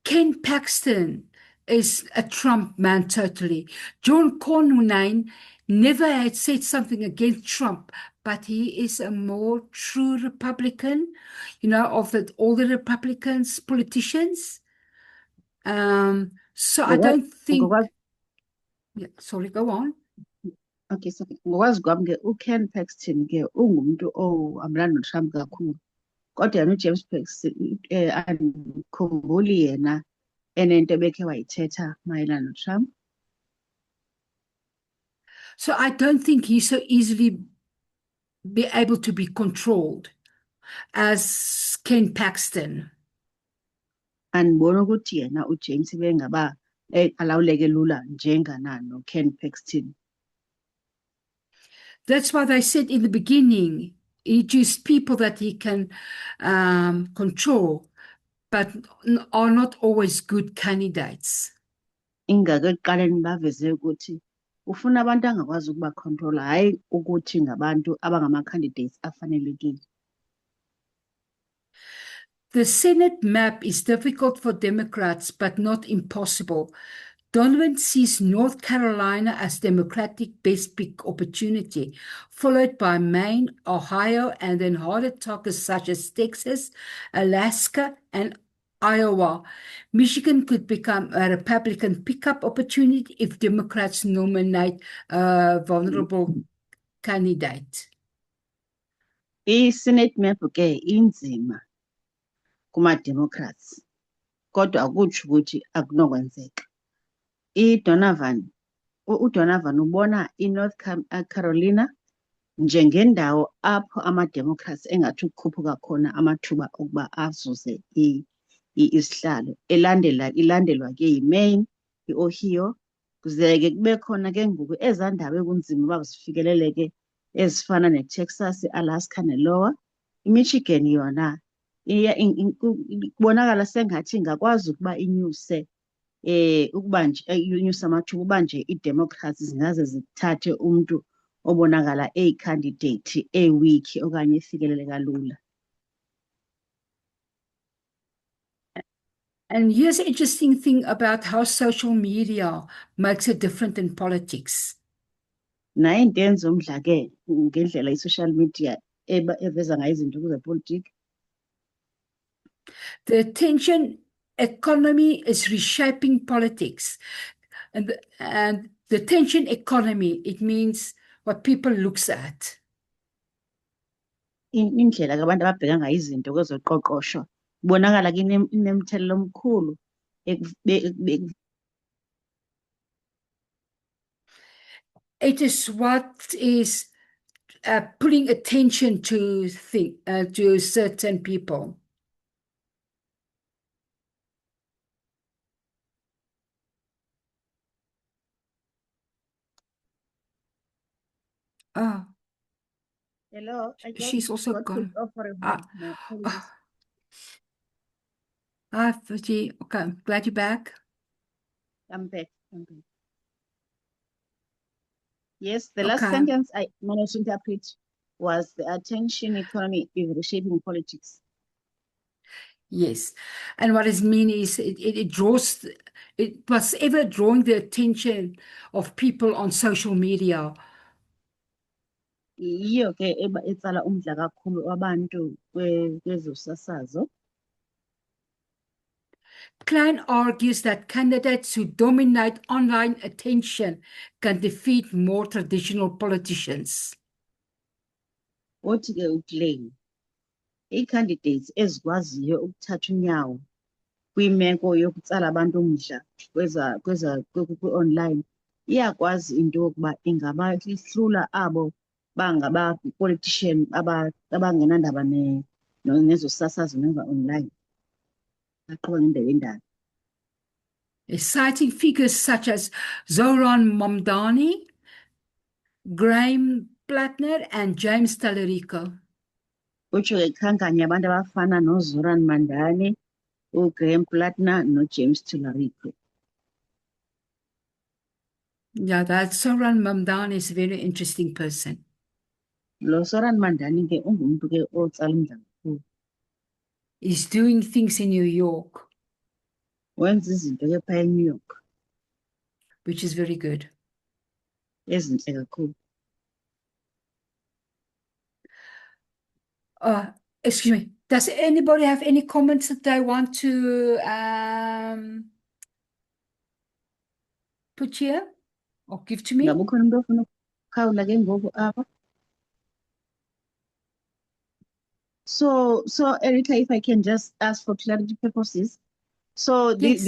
Ken Paxton is a Trump man totally. John Cornyn never had said something against Trump, but he is a more true Republican, of all the Republicans, politicians. So I don't think, Ngokwazi- yeah, sorry, go on. Okay, so ngokwazi kwami ke uKen Paxton ke ungumuntu ohambelana noTrump kakhulu. Kodwa yena uJames Paxton andikhumbuli yena enento ebekhe wayithetha mayelana noTrump. So I don't think he's so easily be able to be controlled as Ken Paxton. Andibona ukuthi yena uJames bengaba alawuleke lula njengana noKen Paxton. That's why they said in the beginning, he chooses people that he can control, but are not always good candidates. Ingake ekuqaleni baveze ukuthi ufuna abantu angakwazi ukuba control, hayi ukuthi ngabantu abangama-candidates afanelekile. The Senate map is difficult for Democrats, but not impossible. Donovan sees North Carolina as Democratic best pick opportunity, followed by Maine, Ohio, and then harder targets such as Texas, Alaska, and Iowa. Michigan could become a Republican pickup opportunity if Democrats nominate a vulnerable candidate. I-Senate map ke inzima kuma-Democrats, kodwa akutsho ukuthi akunokwenzeka. uDonovan ubona iNorth Carolina njengendawo apho ama-Democrats engathi ukukhuphuka khona amathuba okuba azuze isihlalo, ilandelwa ke yiMaine, i-Ohio, kuze-ke kube khona ke ngoku ezaa ndawo ekunzima uba zifikeleleke ezifana neTexas, Alaska neLower. IMichigan yona kubonakala sengathi ingakwazi ukuba inyuse ukuba nje inyuse amathuba uba nje iDemocrats zingaze zithathe umntu obonakala eyicandidate weak okanye efikeleleka lula. And here's an interesting thing about how social media makes a difference in politics. Naye into yenza umdla ke ngendlela i-social media eveza ngayo izinto kwezepolitiki. The attention economy is reshaping politics. And the attention economy, it means what people looks at. Indlela ke abantu ababheka ngayo izinto kwezoqoqosho ibonakala ke inemthelela omkhulu It is what is pulling attention to certain people. Oh, Hello, I just she's also got gone. put off for a moment. My apologies. Virgie, okay, I'm glad you're back. I'm back. Yes, the last Okay. sentence I managed to interpret was the attention economy is reshaping politics. Yes. And what it means is it draws, it was ever drawing the attention of people on social media. Iyo ke etsala umdla kakhulu wabantu kwezosasazo. Klein argues that candidates who dominate online attention can defeat more traditional politicians. Othi ke uClaim, i-candidates ezikwaziyo ukuthatha unyawo kwimeko yokutsala abantu umdla online iyakwazi into yokuba ingabalihlula abo bangaba-politician abangenandaba nezosasazo neva online. Baqhuba ngendlela endala. Citing figures such as Zoran Mamdani, Graham Plattner, and James Tallarico. Utsho ke khankanya abantu abafana noZoran Mandani, uGraham Plattner noJames Tallarico. Yeah, that Zoran Mamdani is a very interesting person. Lo Zoran Mandani ke ungumuntu ke otsala umdla kakhulu. He's doing things in New York, Wenza izinto ke phaya eNew York which is very good. ezinhle kakhulu. Excuse me. Does anybody have any comments that they want to put here or give to me? Ngabe ukhona umuntu ofuna ukukhawula ke ngoku apha? So Erica, if I can just ask for clarity purposes. So Yes,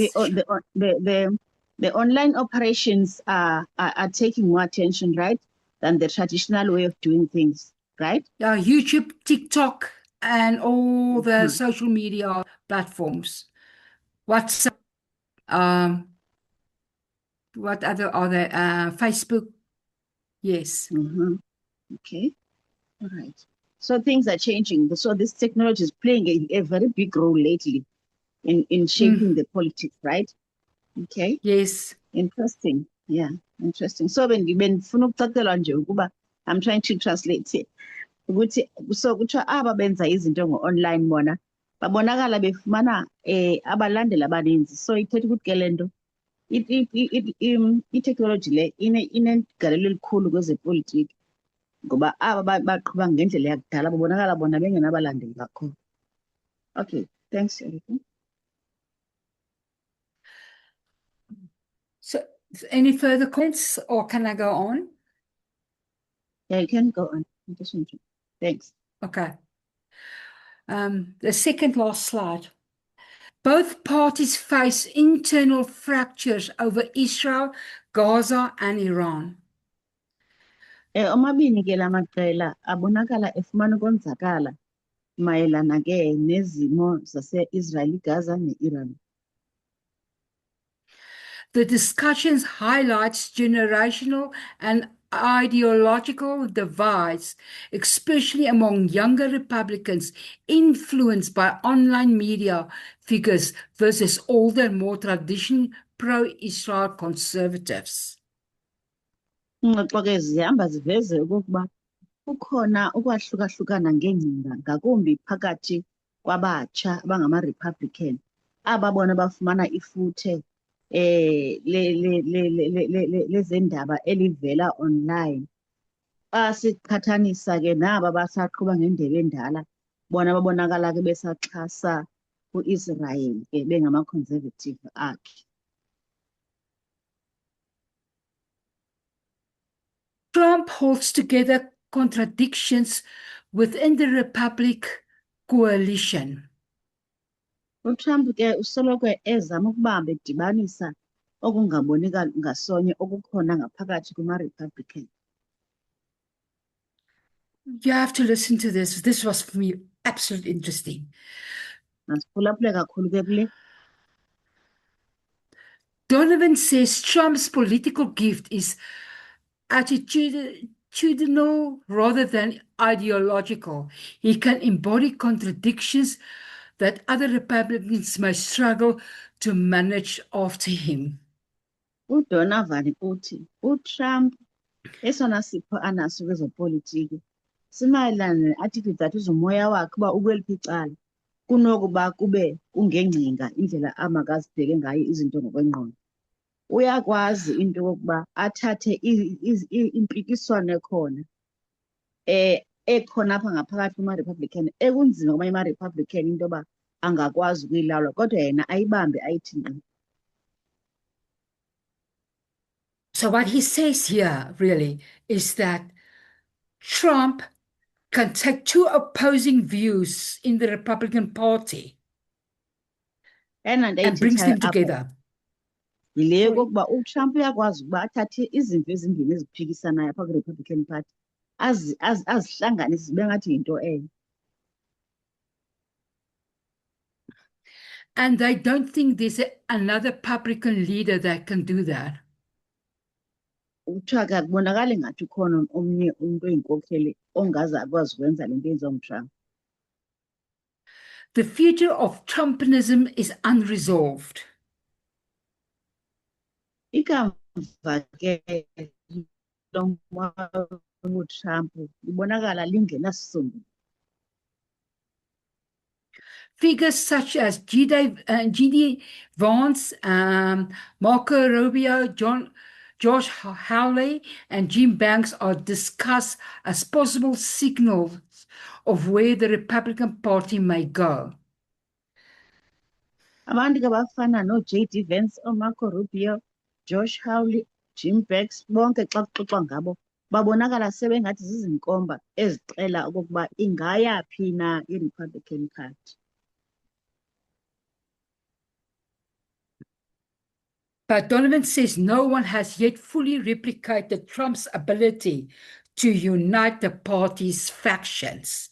the online operations are taking more attention, right, than the traditional way of doing things, right? yeah, YouTube, TikTok, and all the Mhm. social media platforms. WhatsApp, what other are there? Facebook. Yes. Mm-hmm. Okay. All right. So things are changing. So this technology is playing a very big role lately in shaping the politics, right? Okay. Yes. Interesting. Yeah, interesting. So benifuna ukucacelwa nje ukuba I'm trying to translate it. Ukuthi so kuthiwa aba benza izinto ngo-online bona babonakala befumana abalandeli abaninzi. So ithetha ukuthi ke le nto i-technology le inegalelo elikhulu kwezepolitiki ngoba aba baqhuba ngendlela yakudala babonakala bona bengenabalandeli kakhulu. Okay, thanks, Erica. So, any further comments, or can I go on? Yeah, you can go on. Thanks. Okay. The second last slide. Both parties face internal fractures over Israel, Gaza, and Iran. Omabini ke lamaqela abonakala efumana ukonzakala mayelana ke nezimo zase-Israel, Gaza ne-Iran. The discussions highlights generational and ideological divides, especially among younger Republicans influenced by online media figures versus older, more traditional pro-Israel conservatives. Ingxoxo ke zihamba ziveze okokuba kukhona ukwahlukahlukana ngengcinga ngakumbi phakathi kwabatsha abangama-Republican ababona bafumana ifuthe lezendaba elivela online. Xa siqhathanisa ke naba basaqhuba ngendebe endala bona babonakala ke besaxhasa u-Israel ke bengama-conservative akhe. Trump holds together contradictions within the Republic coalition. UTrump ke usoloko ezama ukubamba edibanisa okungaboni ngasonye okukhona ngaphakathi kuma-Republican. You have to listen to this. This was for me absolutely interesting. Masiphulaphule kakhulu ke kule. Donovan says Trump's political gift is attitudinal rather than ideological. He can embody contradictions that other Republicans may struggle to manage after him. UDonovan uthi uTrump esona sipho anaso kwezopolitiki simayelana ne-attitude that umoya wakhe uba ukweliphi icala kunokuba kube kungengcinga indlela amakazibheke ngayo izinto ngokwengqondo. Uyakwazi into yokuba athathe impikiswano ekhona ekhona apha ngaphakathi kuma-Republican ekunzima kwamanye ama-Republican into yoba angakwazi ukuyilawula kodwa yena ayibambe ayithi ngqi. So what he says here really is that Trump can take two opposing views in the Republican Party and brings them together. Yile yokokuba uTrump uyakwazi ukuba athathe izimvo ezimbini eziphikisanayo apha kwi-Republican Party azihlanganise zibe ngathi yinto enye. And they don't think there's another Republican leader that can do that. Kuthiwa ke akubonakali ngathi ukhona omnye umuntu oyinkokheli ongaze akwazi ukwenza le nto yenziwa nguTrump. The future of Trumpism is unresolved. Ikamva ke loMtrump libonakala lingenasisombululo. Figures such as G.D. Vance, Marco Rubio, Josh Hawley, and Jim Banks are discussed as possible signals of where the Republican Party may go. Abantu ke bafana no J.D. Vance, Marco Rubio, Josh Hawley, Jim Beggs, bonke xa kuxoxwa ngabo babonakala sebengathi zizinkomba ezixela okokuba ingayaphi na i-Republican Party. But Donovan says no one has yet fully replicated Trump's ability to unite the party's factions.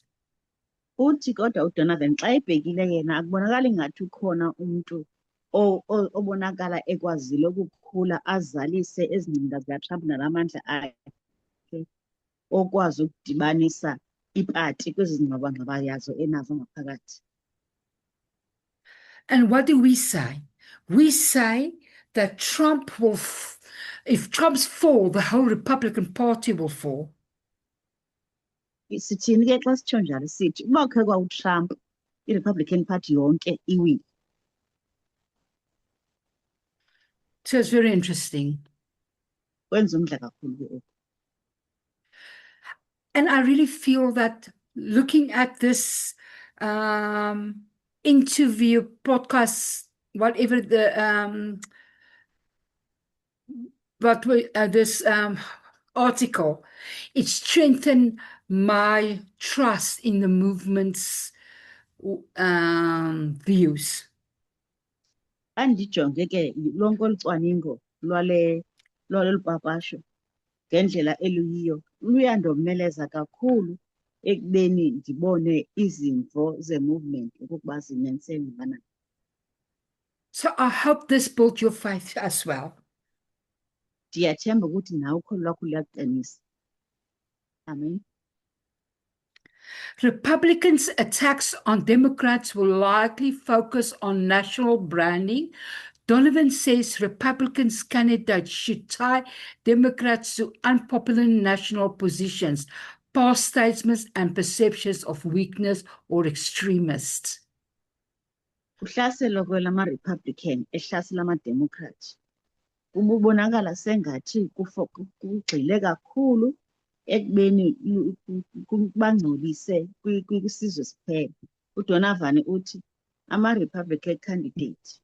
Uthi kodwa uDonovan xa ebhekile yena akubonakali ngathi ukhona umuntu obonakala ekwazile ukukhula azalise ezingcinga zikaTrump nalamandla akhe okwazi ukudibanisa ipati kwezi zingxabangxaba yazo enazo ngaphakathi. And what do we say? We say that Trump will, if Trump's fall, the whole Republican Party will fall. Sithini ke xa sitsho njalo sithi uba khe kwaUTrump i-Republican Party yonke iwile. So it's very interesting. Kwenza umdla kakhulu ke oku. And I really feel that looking at this interview, podcast, whatever the this article, it strengthened my trust in the movement's views. Andijonge ke lonke olucwaningo lwale lupapasho ngendlela eluyiyo luyandomeleza kakhulu ekubeni ndibone izimvo ze-movement ukuba zinyaniseni ngana. So I hope this built your faith as well. Ndiyathemba ukuthi nawe ukholo lwakho luyakuqinisa. Amen. Republicans' attacks on Democrats will likely focus on national branding. Donovan says Republicans candidates should tie Democrats to unpopular national positions, past statements, and perceptions of weakness or extremists. Uhlaselo kwelama-Republican ehlasela ama-Democrat kubonakala sengathi kugxile kakhulu ekubeni bangcolise kwisizwe siphela. uDonovan uthi ama-Republican candidate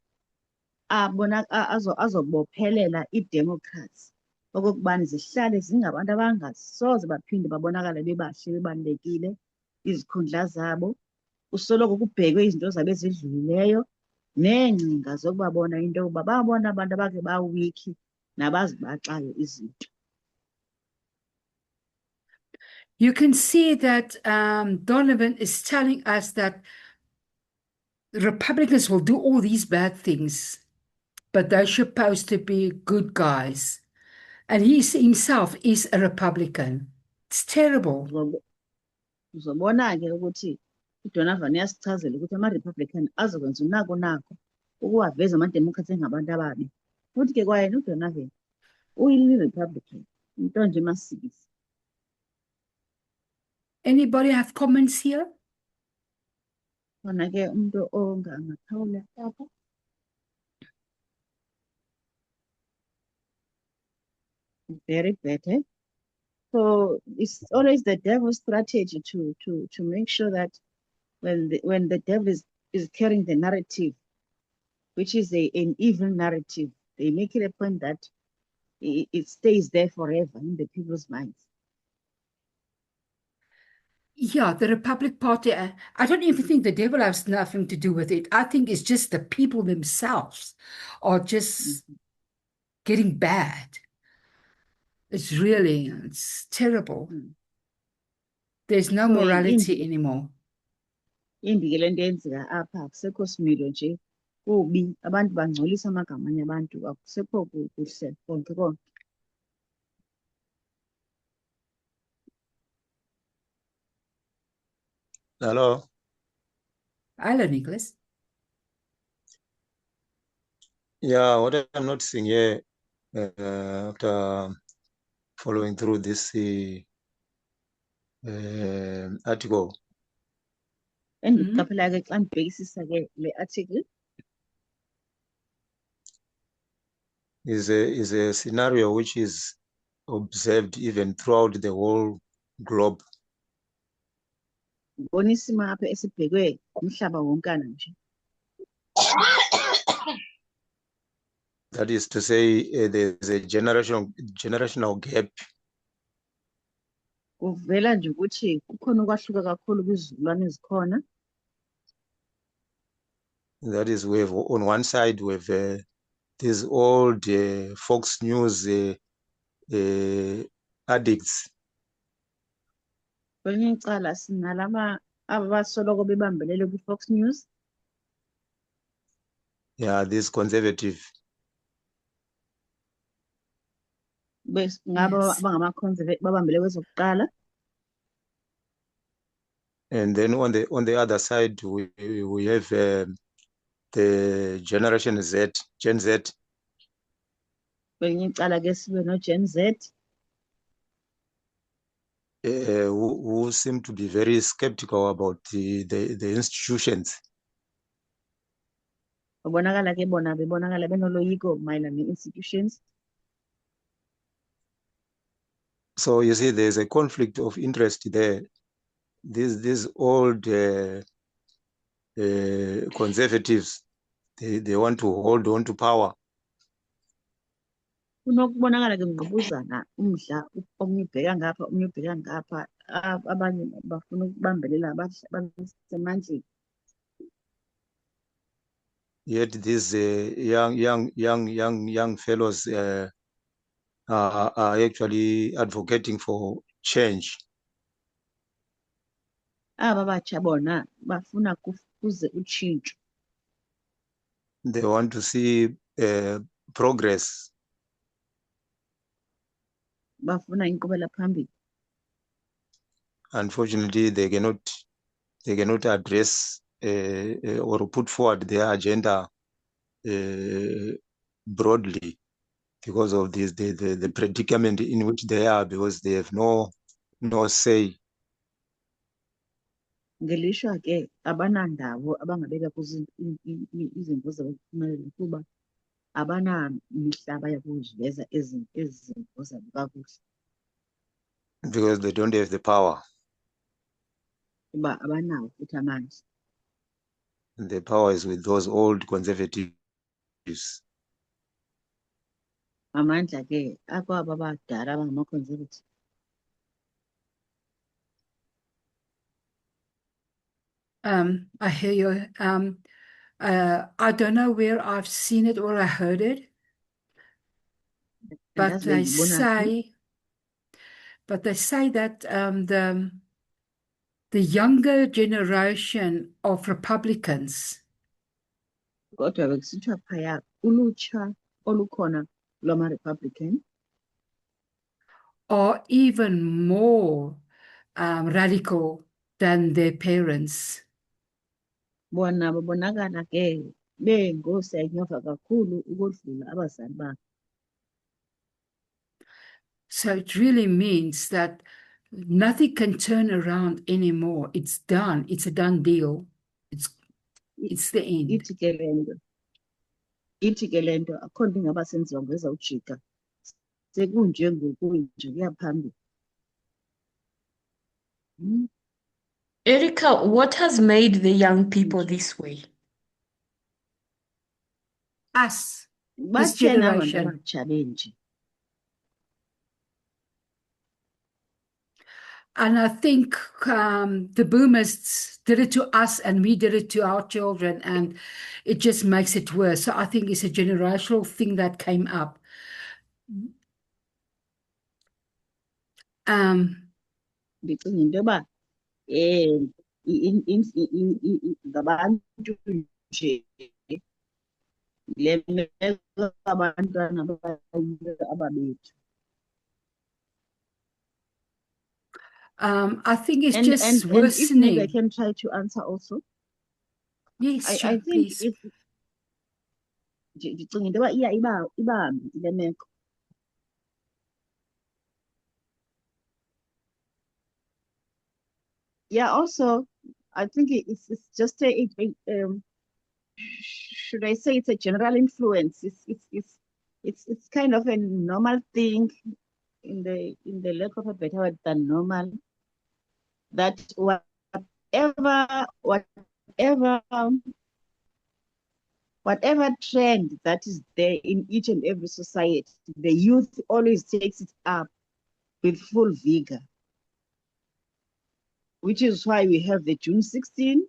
azobophelela i-Democrats okokubani zihlale zingabantu abangasoze baphinde babonakala bebahle bebalulekile izikhundla zabo. Kusoloko kubhekwe izinto zabo ezidlulileyo neengcinga zokubabona into yokuba babona abantu abake bawiki nabazibaxayo izinto. You can see that Donovan is telling us that Republicans will do all these bad things, but they're supposed to be good guys. And he himself is a Republican. It's terrible. Uzobona ke ukuthi uDonovan uyasichazela ukuthi ama-Republican azokwenza unako ukuwaveza ama-Democrats engabantu ababi. Futhi ke kwayena uDonovan uyi-Republican, into nje masikisi. Anybody have comments here? Khona ke umuntu ongangaphawula lapha. Very better. So it's always the devil's strategy to make sure that when the devil is carrying the narrative, which is an evil narrative, they make it a point that it stays there forever in the people's minds. Yeah, the Republican Party, I don't even think the devil has nothing to do with it. I think it's just the people themselves are just getting bad. It's terrible. There's no morality anymore. Imbi ke lento yenzeka apha akusekho similo nje kubi abantu bangcolisa amagama abantu akusekho kuhle konke. Hello. Hello, Nicholas. Yeah, what I'm noticing here after following through this article. Endiqaphela ke xa ndibhekisisa ke le article is a scenario which is observed even throughout the whole globe. Bonisa imapha esibhekwe umhlaba wonkana nje. That is to say, there's a generational gap. Kuvela nje ukuthi kukhona ukwahluka kakhulu kwizizukulwane ezikhona. That is, we have on one side we have these old Fox News addicts. Kwelinye icala sinalaba abasoloko bebambelele kwi-Fox News. Yeah, this conservative. Ngabo Yes. abangama-conservative babambele kwezokuqala. And then on the other side, we have the Generation Z, Gen Z. Kwelinye icala ke sibe no-Gen Z. Who seem to be very skeptical about the institutions. Babonakala ke bona bebonakala benoloyiko mayelana ne-institutions. So you see, there's a conflict of interest there. These old conservatives, they want to hold on to power. Kunokubonakala ke ngqubuzana umdla omunye ubheka ngapha omunye ubheka ngapha abanye bafuna ukubambelela abasemandleni. Yet these young fellows are actually advocating for change. Aba batsha bona bafuna kuze utshintsho. They want to see progress. Bafuna inkqubela phambili. Unfortunately, they cannot address or put forward their agenda broadly because of this the predicament in which they are, because they have no say. Ngelishwa ke abanandawo abangabeka kuzo izinto zokuphumelela kuba abanamihlaba yakuziveza ezinto zabo kakuhle. Because they don't have the power. Kuba abanawo futhi amandla. The power is with those old conservatives. Amandla ke akwaba abadala abangama-conservative. I hear you. I don't know where I've seen it or I heard it, but Andazi they bengibona phi. say that the younger generation of Republicans Kodwa bekusithiwa phaya ulutsha olukhona lwama-Republican are even more radical than their parents. bona babonakala ke bengosanyova kakhulu ukodlula abazali babo. So it really means that nothing can turn around anymore. It's done. It's a done deal. It's the end. Ithi ke lento akho nto ingaba senziwa ngezawujika. Sekunje ngokunje kuya phambili. Erica, what has made the young people this way? Us, this Bathena abantu generation. abatsha benje. And I think the boomers did it to us and we did it to our children, and it just makes it worse. So I think it's a generational thing that came up. Ndicinga into yoba ngabantu nje le meko abantwana ababethu. I think it's And just if maybe I worsening. can try to answer also. Yes, sure, I think please. if ndicinga into yoba ibambi le meko. Yeah, also I think it's just should I say it's a general influence. It's kind of a normal thing in the lack of a better word than normal, that whatever whatever trend that is there in each and every society, the youth always takes it up with full vigor, which is why we have the June 16,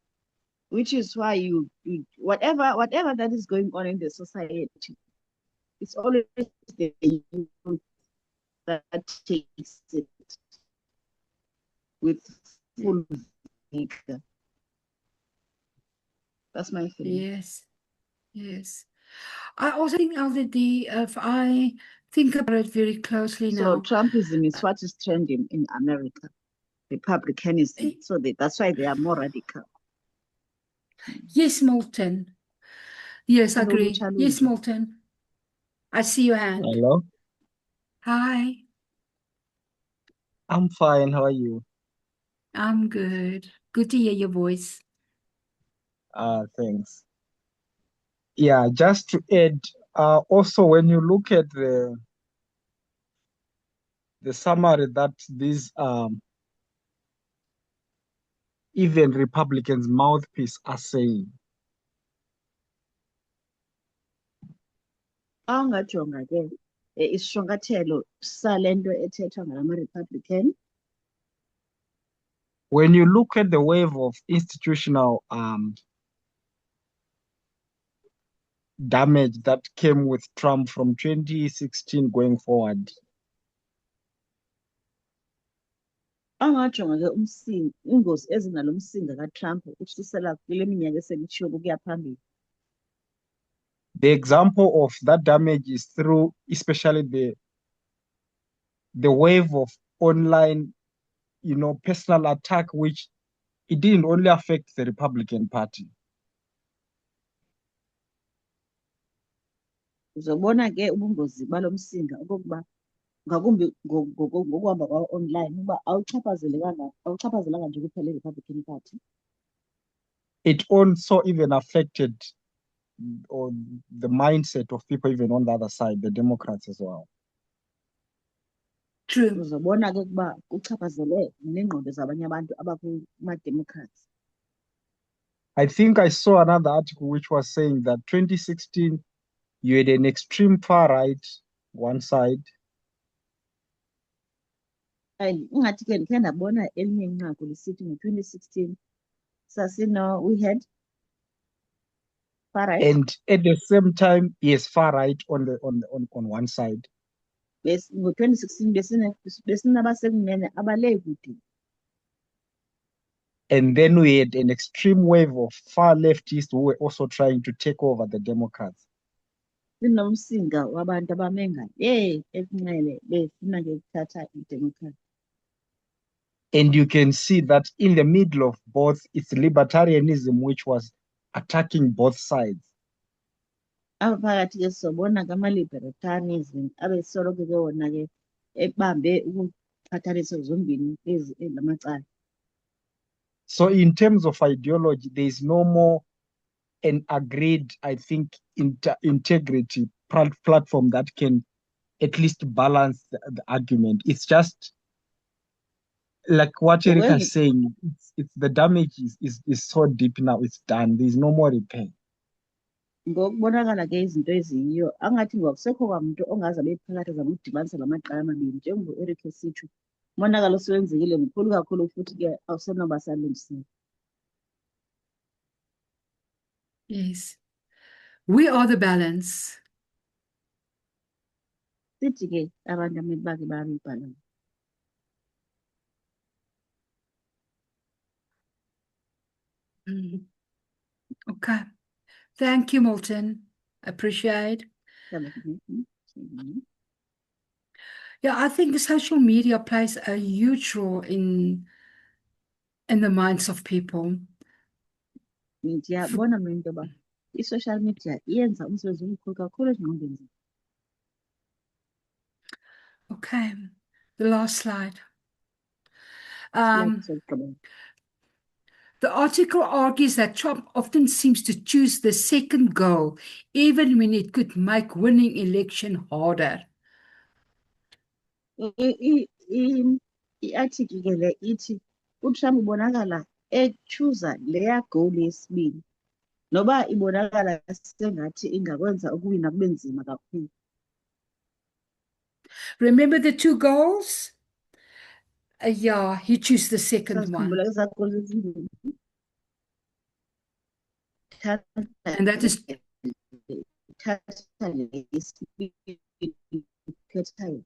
which is why you whatever that is going on in the society, it's always the youth that takes it with full vigor. That's my feeling. Yes, yes. I also think, LDD, if I think about it very closely So now, Trumpism is what is trending in America, Republicanism. So that's why they are more radical. yes, Milton. Yes, I And agree. ulutsha Yes, lunje. Milton. I see your hand. Hello, Hi, I'm fine. How are you? I'm good. Good to hear your voice. Thanks. Yeah, just to add, also when you look at the summary that these even Republicans' mouthpiece are saying, Awungajonga ke isishwankathelo salento ethethwa ngama-Republican. when you look at the wave of institutional damage that came with Trump from 2016 going forward, Awungajonga ke ingozi ezinalo msinga kaTrump ukususela kule minyaka eselitshiyoko ukuya phambili. the example of that damage is through especially the wave of online, personal attack, which it didn't only affect the Republican Party. Uzobona ke ubungozi balo msinga okokuba ngakumbi ngokuhamba kwa-online ukuba awuchaphazelanga nje kuphela i-Republican Party. It also even affected the mindset of people even on the other side, the Democrats as well. True. Uzobona ke ukuba kuchaphazele nengqondo zabanye abantu abakuma-Democrats. I think I saw another article which was saying that 2016, you had an extreme far right, one side, And ingathi ke ndikhe ndabona elinye inqaku lisithi ngo-2016 we had far right. and at the same time, yes, far right on one side. Ngo-2016 besinabasekunene abale kude. And then we had an extreme wave of far leftists who were also trying to take over the Democrats. Sinomsinga wabantu abamenga ekunxele befuna ke ukuthatha i-Democrat. And you can see that in the middle of both, it's libertarianism which was attacking both sides. Apha phakathi ke sobona kama-libertarianism abesoloko ke wona ke ebambe ukuphathanisa zombini lamacala. So in terms of ideology, there is no more an agreed, I think, integrity platform that can at least balance the argument. It's just like what Erika is saying, it's the damage is so deep now, it's done. There's no more repair. Ngokubonakala ke izinto eziyiyo angathi ngokusekho kwamuntu ongaze abephakathi zama ukudibanisa lamaqala amabili njengo-Eric esitsho umonakalo osewenzekile mkhulu kakhulu futhi ke awusenoba salungiseka. Yes. We are the balance. Sithi ke abantu amele bake babe ibhalana. Okay. Thank you, Milton. Appreciate. Yeah, I think social media plays a huge role in the minds of people. Ndiyabona mna into yoba i-social media iyenza umsebenzi omkhulu kakhulu ezingqondweni. Okay, the last slide. The article argues that Trump often seems to choose the second goal, even when it could make winning election harder. I-article ke le ithi uTrump ubonakala echuza leya goal yesibini noba ibonakala sengathi ingakwenza ukuwina kube nzima kakhulu. Remember the 2 goals? Yeah, he chose the second Sasikhumbula one. ezaa goals ezimbini. And that is Thatha le yesibini ukhethayo.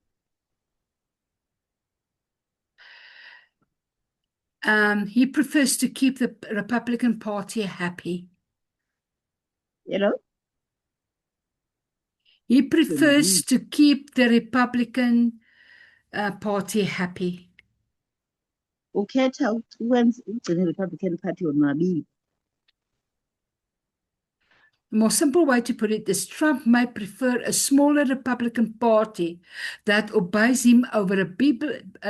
he prefers to keep the Republican Party happy. Hello? He prefers to keep the Republican Party happy. Ukhetha ukwenza ugcine Republican Party yonwabile. A more simple way to put it is Trump might prefer a smaller Republican Party that obeys him over a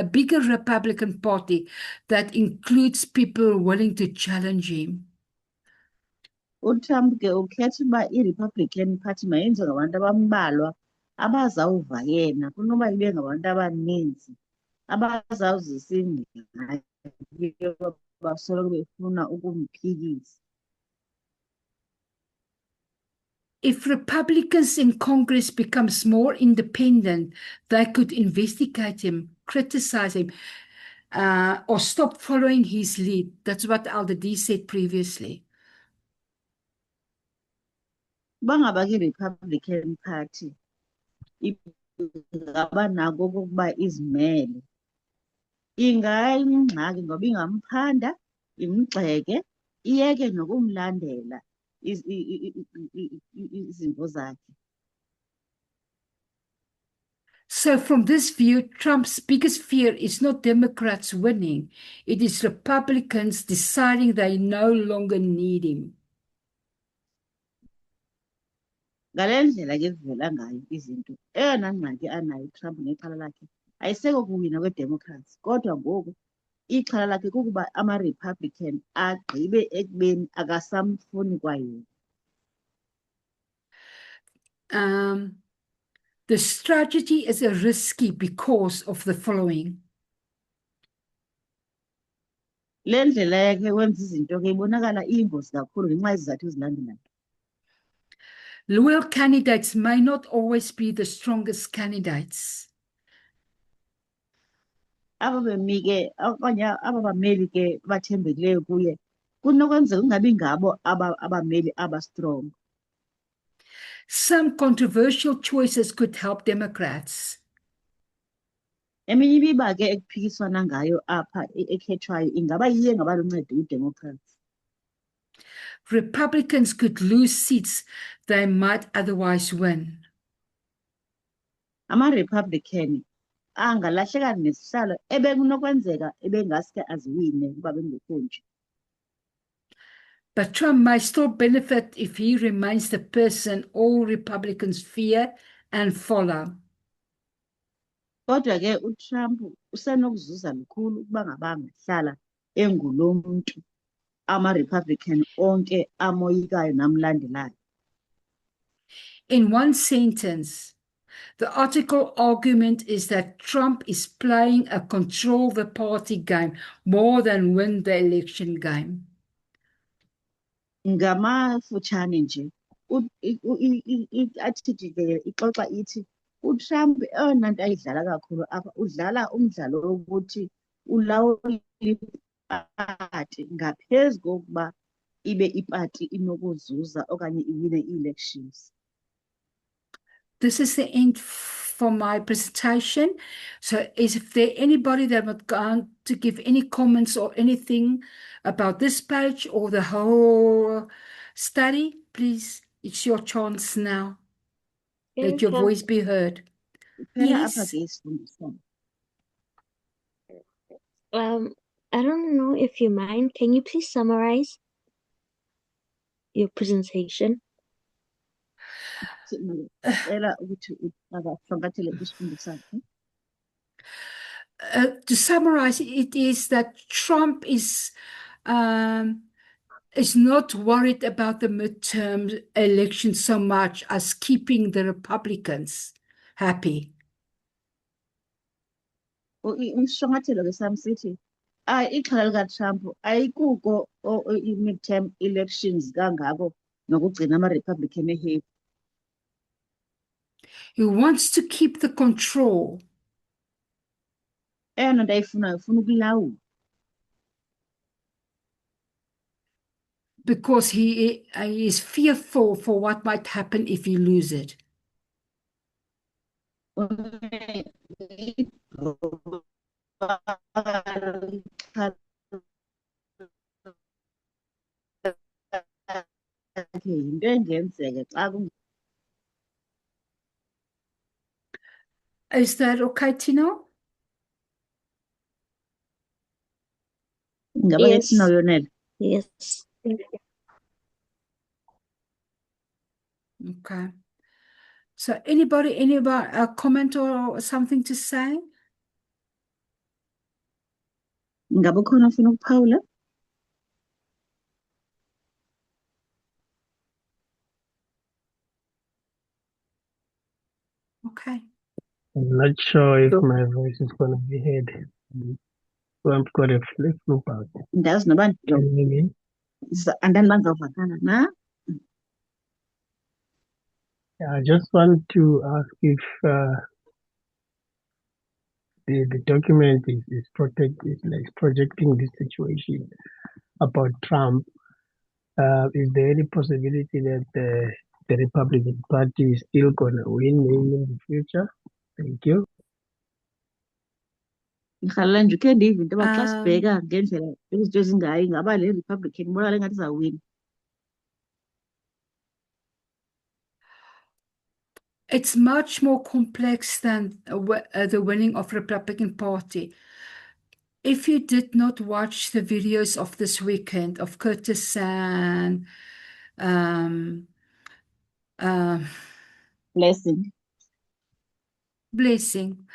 bigger Republican Party that includes people willing to challenge him. UTrump ke ukhetha uba i-Republican Party mayenziwe ngabantu abambalwa abazawuva yena kunoba ibe ngabantu abaninzi abazawuzisa ingxaki basoloko befuna ukumphikisa. If Republicans in Congress becomes more independent, they could investigate him, criticize him, or stop following his lead. That's what Alder D said previously. Bangaba ki-Republican Party ingaba nako okokuba izimele. Ingayingxaki ngoba ingamphanda, imgxeke, iyeke nokumlandela izimvo zakhe. So from this view, Trump's biggest fear is not Democrats winning. It is Republicans deciding they no longer need him. Ngale ndlela ke kuvela ngayo izinto eyona ngxaki anayo uTrump nexhala lakhe ayiseko kuwina kwe-Democrats kodwa ngoku ixhala lakhe kukuba ama-Republican agqibe ekubeni akasamfuni kwayena. The strategy is risky because of the following. Le ndlela yakhe wenza izinto ke ibonakala iyingozi kakhulu ngenxa yezizathu ezilandelayo. Loyal candidates may not always be the strongest candidates. Aba bemi ke okanye aba bameli ke bathembekileyo kuye kunokwenzeka ungabi ngabo abameli aba-strong. Some controversial choices could help Democrats. Eminye imiba ke ekuphikiswana ngayo apha ekhethwayo ingaba yiye ngaba luncedo kwi-Democrats. Republicans could lose seats they might otherwise win. Ama-Republican angalahleka nesihlalo ebekunokwenzeka ebengaske aziwine kuba bengekho nje. But Trump may still benefit if he remains the person all Republicans fear and follow. Kodwa ke uTrump usenokuzuza lukhulu ukuba ngaba angahlala engulo muntu ama-Republican onke amoyikayo namlandelayo. In one sentence, the article argument is that Trump is playing a control the party game more than win the election game. Ngamafutshane nje i-article ke ixoxa ithi uTrump eyona nto ayidlala kakhulu apha udlala umdlalo wokuthi ulawula ipati ngaphezu kokuba ibe ipati inokuzuza okanye iwine ii-elections. This is the end for my presentation. So is there anybody that would go to give any comments or anything about this page or the whole study? Please, it's your chance now. Let your voice be heard. Kuphela apha Yes. ke isifundisana. I don't know if you mind. Can you please summarize your presentation? Cela ukuthi akafangathele isifundo sakhe. To summarize, it is that Trump is not worried about the midterm election so much as keeping the Republicans happy. Isishwangathelo ke sami sithi ixhala likaTrump ayikuko i-midterm elections kangako nokugcina ama-Republican ehappy. He wants to keep the control Eyona nto ayifunayo ufuna ukulawula because he is fearful for what might happen if he loses it. yinto engenzeka xa Is that okay, Tino? ingaba Yes. yethi Yonele. Yes. Thank you. Okay. So anybody a comment or something to say? Ingaba ukhona ofuna ukuphawula? Okay. I'm not sure if my voice is going to be heard. So I've got a flu bug. Ndazi noba Can you hear me? andani bazawuvakala na? I just want to ask if the document is projecting this situation about Trump. Is there any possibility that the Republican Party is still going to win in the future? Thank you. Ndirhalela nje ukhe ndive into yoba xa Um, sibheka ngendlela izinto ezingayo ingaba le Republican ibonakala ingathi izawuwina. It's much more complex than the winning of Republican Party. If you did not watch the videos of this weekend of Curtis and Blessing. Blessing,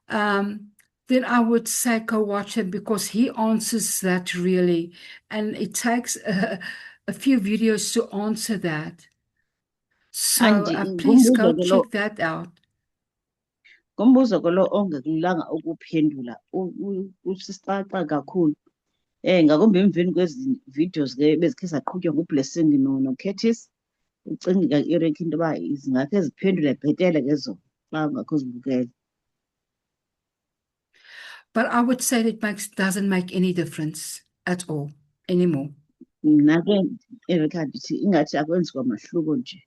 then I would say go watch him because he answers that really. And it takes a few videos to answer that. So Andy, please go ngumbuzo ke lo- check that out. ngumbuzo ke lo ongekululanga ukuphendula usisaxa kakhulu. Ngakumbi emveni kwezi videos ke bezikhe zaqhutywa nguBlessing noCurtis, ucinga ke into yoba zingakhe ziphendule bhetele ke zona xa ungakho zibukele. But I would say it doesn't make any difference at all anymore. Mna ke Erica ndithi ingathi akwenziwa mahluko nje.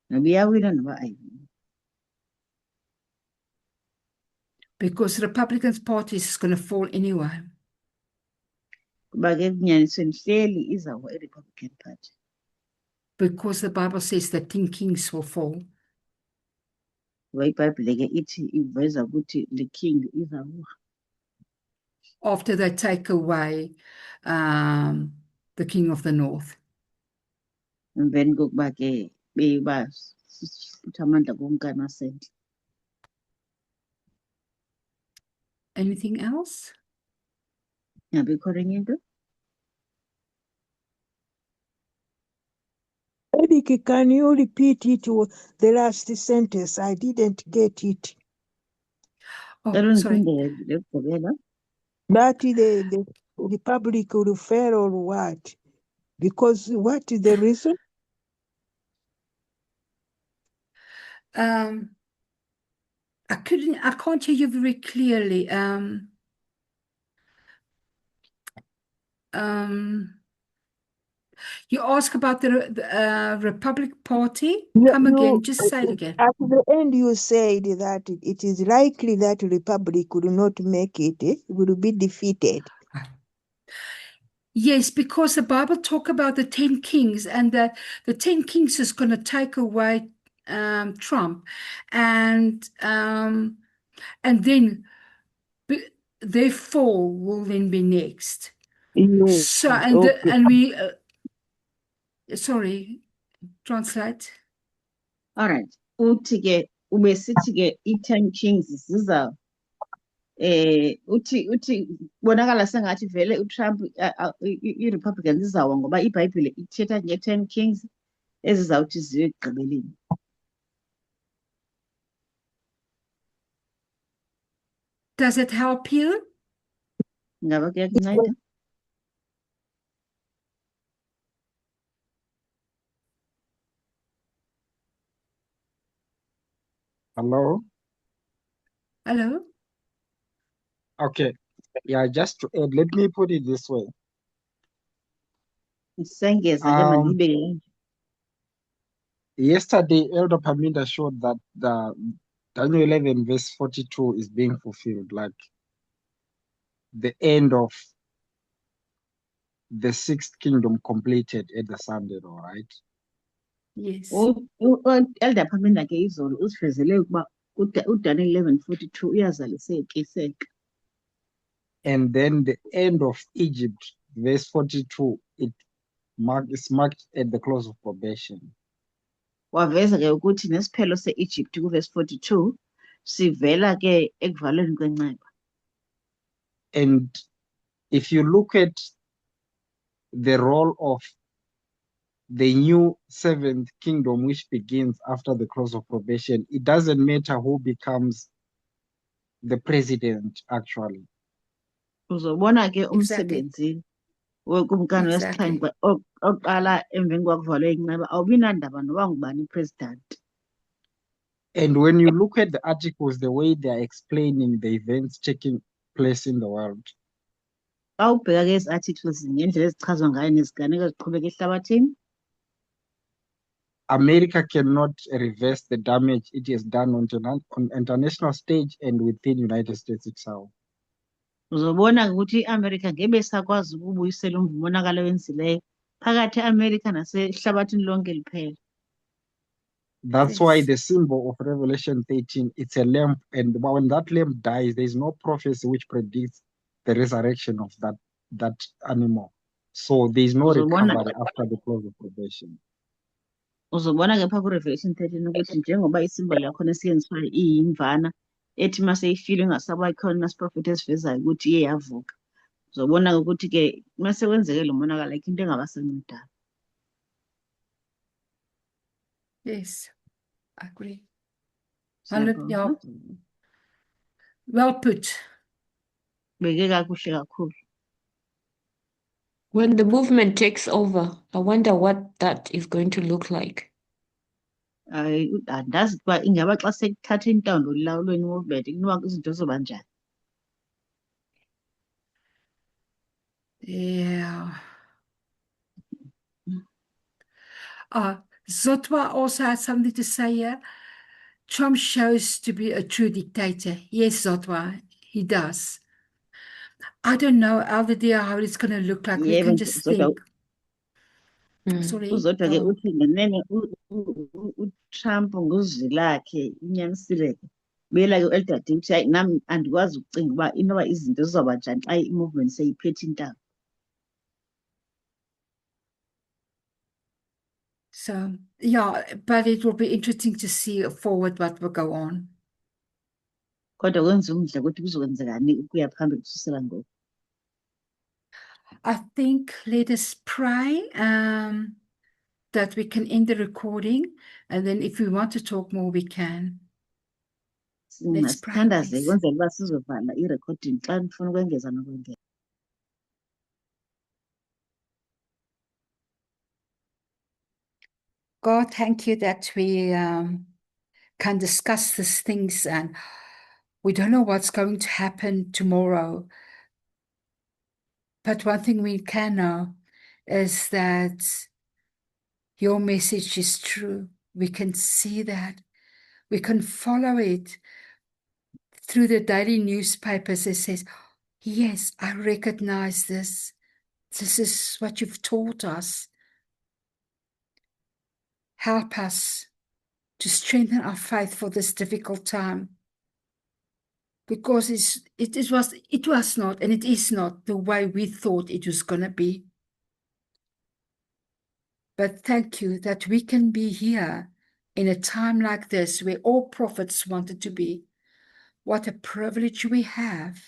Noba iyawina noba ayiwini. Because the Republican Party is going to fall anyway. Kuba ke kunyanisweni hleli izawuwa i-Republican Party. Because the Bible says that King Kings will fall. Kuba iBhayibhile ke ithi iveza ukuthi the king izawuwa. After they take away the King of the North. Emveni kokuba ke beyibasutha amandla komkani wasendle. Anything else? Ingabikho enye into? Eric, can you repeat it, the last sentence? I didn't get it. Oh, Cela sorry. ndiphinde lekugqibela. That the Republic will fail or what? Because what is the reason? I can't hear you very clearly. You ask about the Republic Party? Come again, just say it again. At the end, you said that it is likely that Republic will not make it, will be defeated. Yes, because the Bible talk about the 10 kings, and the 10 kings is going to take away Trump, and then their fall will then be next. Yes. So sorry, translate. All right. Uthi ke ubesithi ke i-10 kings ziza uthi bonakala sengathi vele uTrump i-Republicans izawa ngoba iBhayibhile ithetha nge-10 kings ezizawuthi ziwe ekugqibeleni. Does it help you? Ngaba kuyakunceda? Hello? Hello? Okay. Yeah, just to add, let me put it this way. Sengeza ke Um, mandibeke kanje. Yesterday, Elder Paminda showed that the Daniel 11 verse 42 is being fulfilled, like the end of the sixth kingdom completed at the Sunday, all right? Yes. Elder Phamenda ke izolo usivezele ukuba uDaniel 11:42 uyazaliseka. And then the end of Egypt, verse 42, is marked at the close of probation. Waveza ke ukuthi nesiphelo se-Egypt kuverse 42 sivela ke ekuvalweni kwenxeba. And if you look at the role of the new seventh kingdom, which begins after the close of probation, it doesn't matter who becomes the president, actually. Uzobona ke Exactly. umsebenzi wokumkani Exactly. wesixhenxe oqala emveni kwakuvalwe inxeba awubinandaba noba ngubani i-president. And when you look at the articles, the way they are explaining the events taking place in the world, Xa ubheka ke ezi articles ngendlela ezichazwa ngayo neziganeko eziqhubeka ehlabathini, America cannot reverse the damage it has done on international stage and within United States itself. uzobona ukuthi i-America ngeke isakwazi ukubuyisela umonakalo owenzileyo phakathi e-America nasehlabathini lonke liphela. That's why Yes. the symbol of Revelation 13, it's a lamp, and when that lamp dies, there is no prophecy which predicts the resurrection of that animal. So there is no Uzobona recovery after the close of probation. uzobona ke phaa ku-Revelation 13 ukuthi njengoba isimboli yakhona esiyenziswayo iyimvana ethi uma seyifile ingasabakho nasiprofethi esivezayo ukuthi iye yavuka. Uzobona ke ukuthi ke uma sekwenzeke lo monakalo ayikho into engabasencedayo. Yes. I agree. Siyabonga. Yeah. Well put. Beke kakuhle kakhulu. When the movement takes over, I wonder what that is going to look like. Andazi ukuba ingaba xa sekuthatha intando lilawulweni movement inoba izinto zoba njani. Yeah. Zotwa also had something to say here. Trump shows to be a true dictator. Yes, Zotwa, he does. I don't know, Elder dear, how it's going to look like. We Yebo can just Zodwa think. Sorry. uzodwa ke uthi ngenene uTrump nguzwilakhe inyanisile ke. Bela ke u-Elder D uthi hayi nami andikwazi ukucinga uba inoba izinto zizoba njani xa i-movement seyiphethe intando. So, yeah, but it will be interesting to see forward what will go on. Kodwa kwenza umdla ukuthi kuzokwenzekani ukuya phambili kususela ngoku. I think let us pray that we can end the recording, and then if we want to talk more, we can. Let's pray, Sithandaze please. kwenzela uba sizovala i-recording xa nifuna ukwengeza nokwengeza. God, thank you that we can discuss these things, and we don't know what's going to happen tomorrow. But one thing we can know is that your message is true. We can see that. We can follow it through the daily newspapers. It says, yes, I recognize this. This is what you've taught us. Help us to strengthen our faith for this difficult time. Because it was not, and it is not the way we thought it was going to be. But thank you that we can be here in a time like this where all prophets wanted to be. What a privilege we have.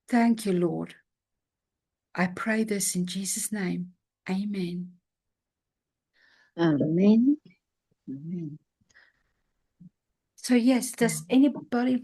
Thank you, Lord. I pray this in Jesus' name. Amen. Amen. Amen. So yes, does anybody